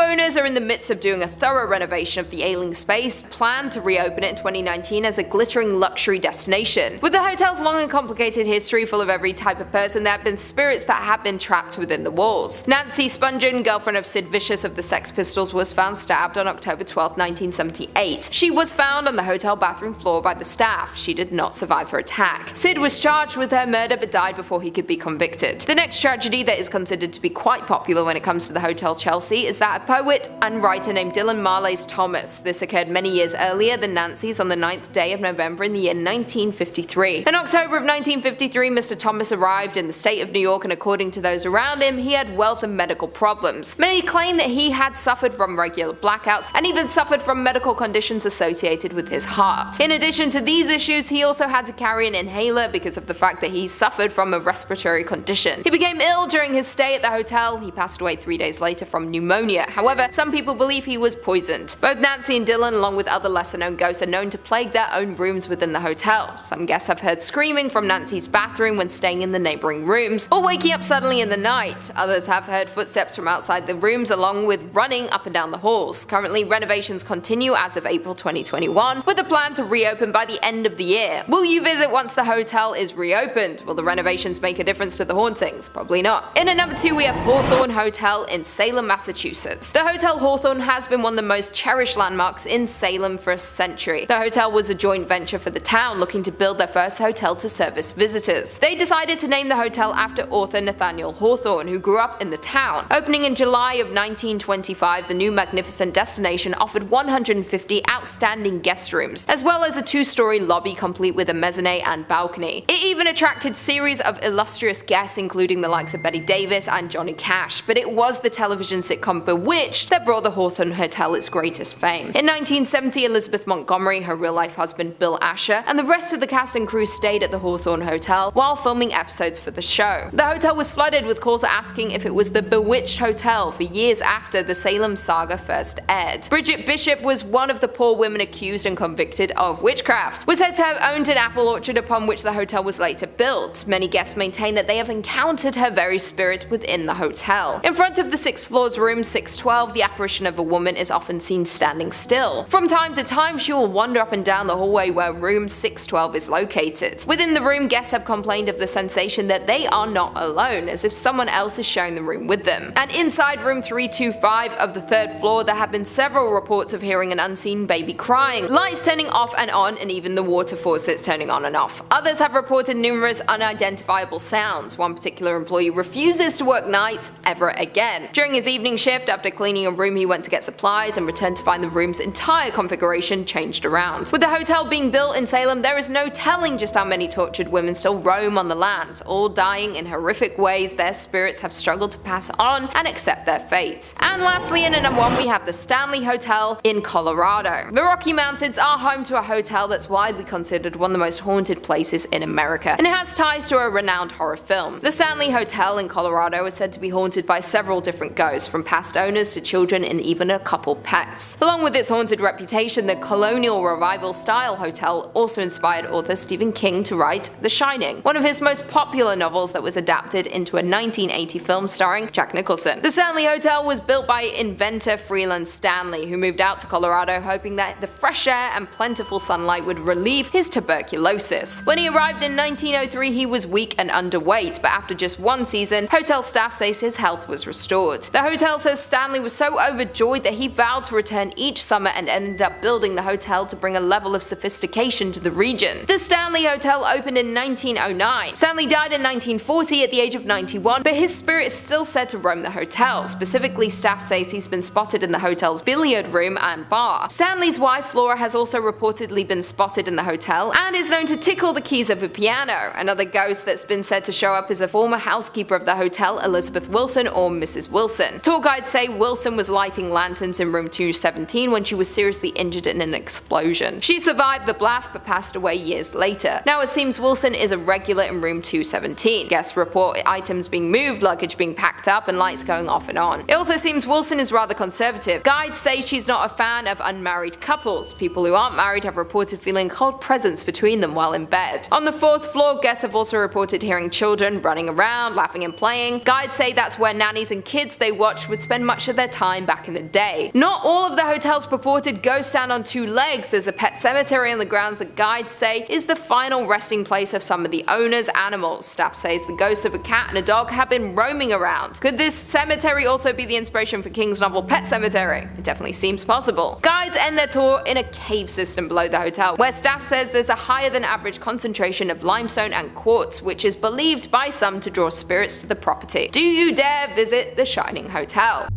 owners are in the midst of doing a thorough renovation of the ailing space, planned to reopen it in 2019 as a glittering luxury destination. With the hotel's long and complicated history full of every type of person, there have been spirits that have been trapped within the walls. Nancy Spungen, girlfriend of Sid Vicious of the Sex Pistols, was found stabbed on October 12, 1978. She was found on the hotel bathroom floor by the staff. She did not survive her attack. Sid was charged with her murder but died before he could be convicted. The next tragedy that is considered to be quite popular when it comes to the Hotel Chelsea is that of poet and writer named Dylan Marlays Thomas. This occurred many years earlier than Nancy's, on the 9th day of November in the year 1953. In October of 1953, Mr. Thomas arrived in the state of New York, and according to those around him, he had wealth and medical problems. Many claim that he had suffered from regular blackouts and even suffered from medical conditions associated with his heart. In addition to these issues, he also had to carry an inhaler because of the fact that he suffered from a respiratory condition. He became ill during his stay at the hotel. He passed away 3 days later from pneumonia. However, some people believe he was poisoned. Both Nancy and Dylan, along with other lesser-known ghosts, are known to plague their own rooms within the hotel. Some guests have heard screaming from Nancy's bathroom when staying in the neighboring rooms, or waking up suddenly in the night. Others have heard footsteps from outside the rooms, along with running up and down the halls. Currently, renovations continue as of April 2021, with a plan to reopen by the end of the year. Will you visit once the hotel is reopened? Will the renovations make a difference to the hauntings? Probably not. In at number 2, we have Hawthorne Hotel in Salem, Massachusetts. The Hotel Hawthorne has been one of the most cherished landmarks in Salem for a century. The hotel was a joint venture for the town, looking to build their first hotel to service visitors. They decided to name the hotel after author Nathaniel Hawthorne, who grew up in the town. Opening in July of 1925, the new magnificent destination offered 150 outstanding guest rooms, as well as a 2-story lobby complete with a mezzanine and balcony. It even attracted series of illustrious guests, including the likes of Betty Davis and Johnny Cash, but it was the television sitcom Bewitched that brought the Hawthorne Hotel its greatest fame. In 1970, Elizabeth Montgomery, her real-life husband Bill Asher, and the rest of the cast and crew stayed at the Hawthorne Hotel while filming episodes for the show. The hotel was flooded with calls asking if it was the Bewitched Hotel for years after the Salem saga first aired. Bridget Bishop was one of the poor women accused and convicted of witchcraft, was said to have owned an apple orchard upon which the hotel was later built. Many guests maintain that they have encountered her very spirit within the hotel. In front of the 6th floor's room 612, the apparition of a woman is often seen standing still. From time to times she will wander up and down the hallway where room 612 is located. Within the room, guests have complained of the sensation that they are not alone, as if someone else is sharing the room with them. And inside room 325 of the 3rd floor, there have been several reports of hearing an unseen baby crying, lights turning off and on, and even the water faucets turning on and off. Others have reported numerous unidentifiable sounds. One particular employee refuses to work nights ever again. During his evening shift, after cleaning a room, he went to get supplies and returned to find the room's entire configuration changed around. With the hotel being built in Salem, there is no telling just how many tortured women still roam on the land, all dying in horrific ways their spirits have struggled to pass on and accept their fate. And lastly, in at number 1, we have the Stanley Hotel in Colorado. The Rocky Mountains are home to a hotel that's widely considered one of the most haunted places in America, and it has ties to a renowned horror film. The Stanley Hotel in Colorado is said to be haunted by several different ghosts, from past owners to children and even a couple pets. Along with its haunted reputation, the colonial revival style hotel also inspired author Stephen King to write The Shining, one of his most popular novels that was adapted into a 1980 film starring Jack Nicholson. The Stanley Hotel was built by inventor Freeland Stanley, who moved out to Colorado hoping that the fresh air and plentiful sunlight would relieve his tuberculosis. When he arrived in 1903, he was weak and underweight, but after just one season, hotel staff says his health was restored. The hotel says Stanley was so overjoyed that he vowed to return each summer and ended up building the hotel to bring a level of sophistication to the region. The Stanley Hotel opened in 1909. Stanley died in 1940 at the age of 91, but his spirit is still said to roam the hotel. Specifically, staff says he's been spotted in the hotel's billiard room and bar. Stanley's wife Flora has also reportedly been spotted in the hotel and is known to tickle the keys of a piano. Another ghost that's been said to show up is a former housekeeper of the hotel, Elizabeth Wilson, or Mrs. Wilson. Tour guides say Wilson was lighting lanterns in room 217 when she was seriously injured in an explosion. She survived the blast but passed away years later. Now it seems Wilson is a regular in room 217. Guests report items being moved, luggage being packed up, and lights going off and on. It also seems Wilson is rather conservative. Guides say she's not a fan of unmarried couples. People who aren't married have reported feeling a cold presence between them while in bed. On the 4th floor, guests have also reported hearing children running around, laughing and playing. Guides say that's where nannies and kids they watched would spend much of their time back in the day. Not all of the hotel's purported ghosts stand on 2 legs. There's a pet cemetery on the grounds that guides say is the final resting place of some of the owner's animals. Staff says the ghosts of a cat and a dog have been roaming around. Could this cemetery also be the inspiration for King's novel Pet Sematary? It definitely seems possible. Guides end their tour in a cave system below the hotel, where staff says there's a higher than average concentration of limestone and quartz, which is believed by some to draw spirits to the property. Do you dare visit the Shining Hotel?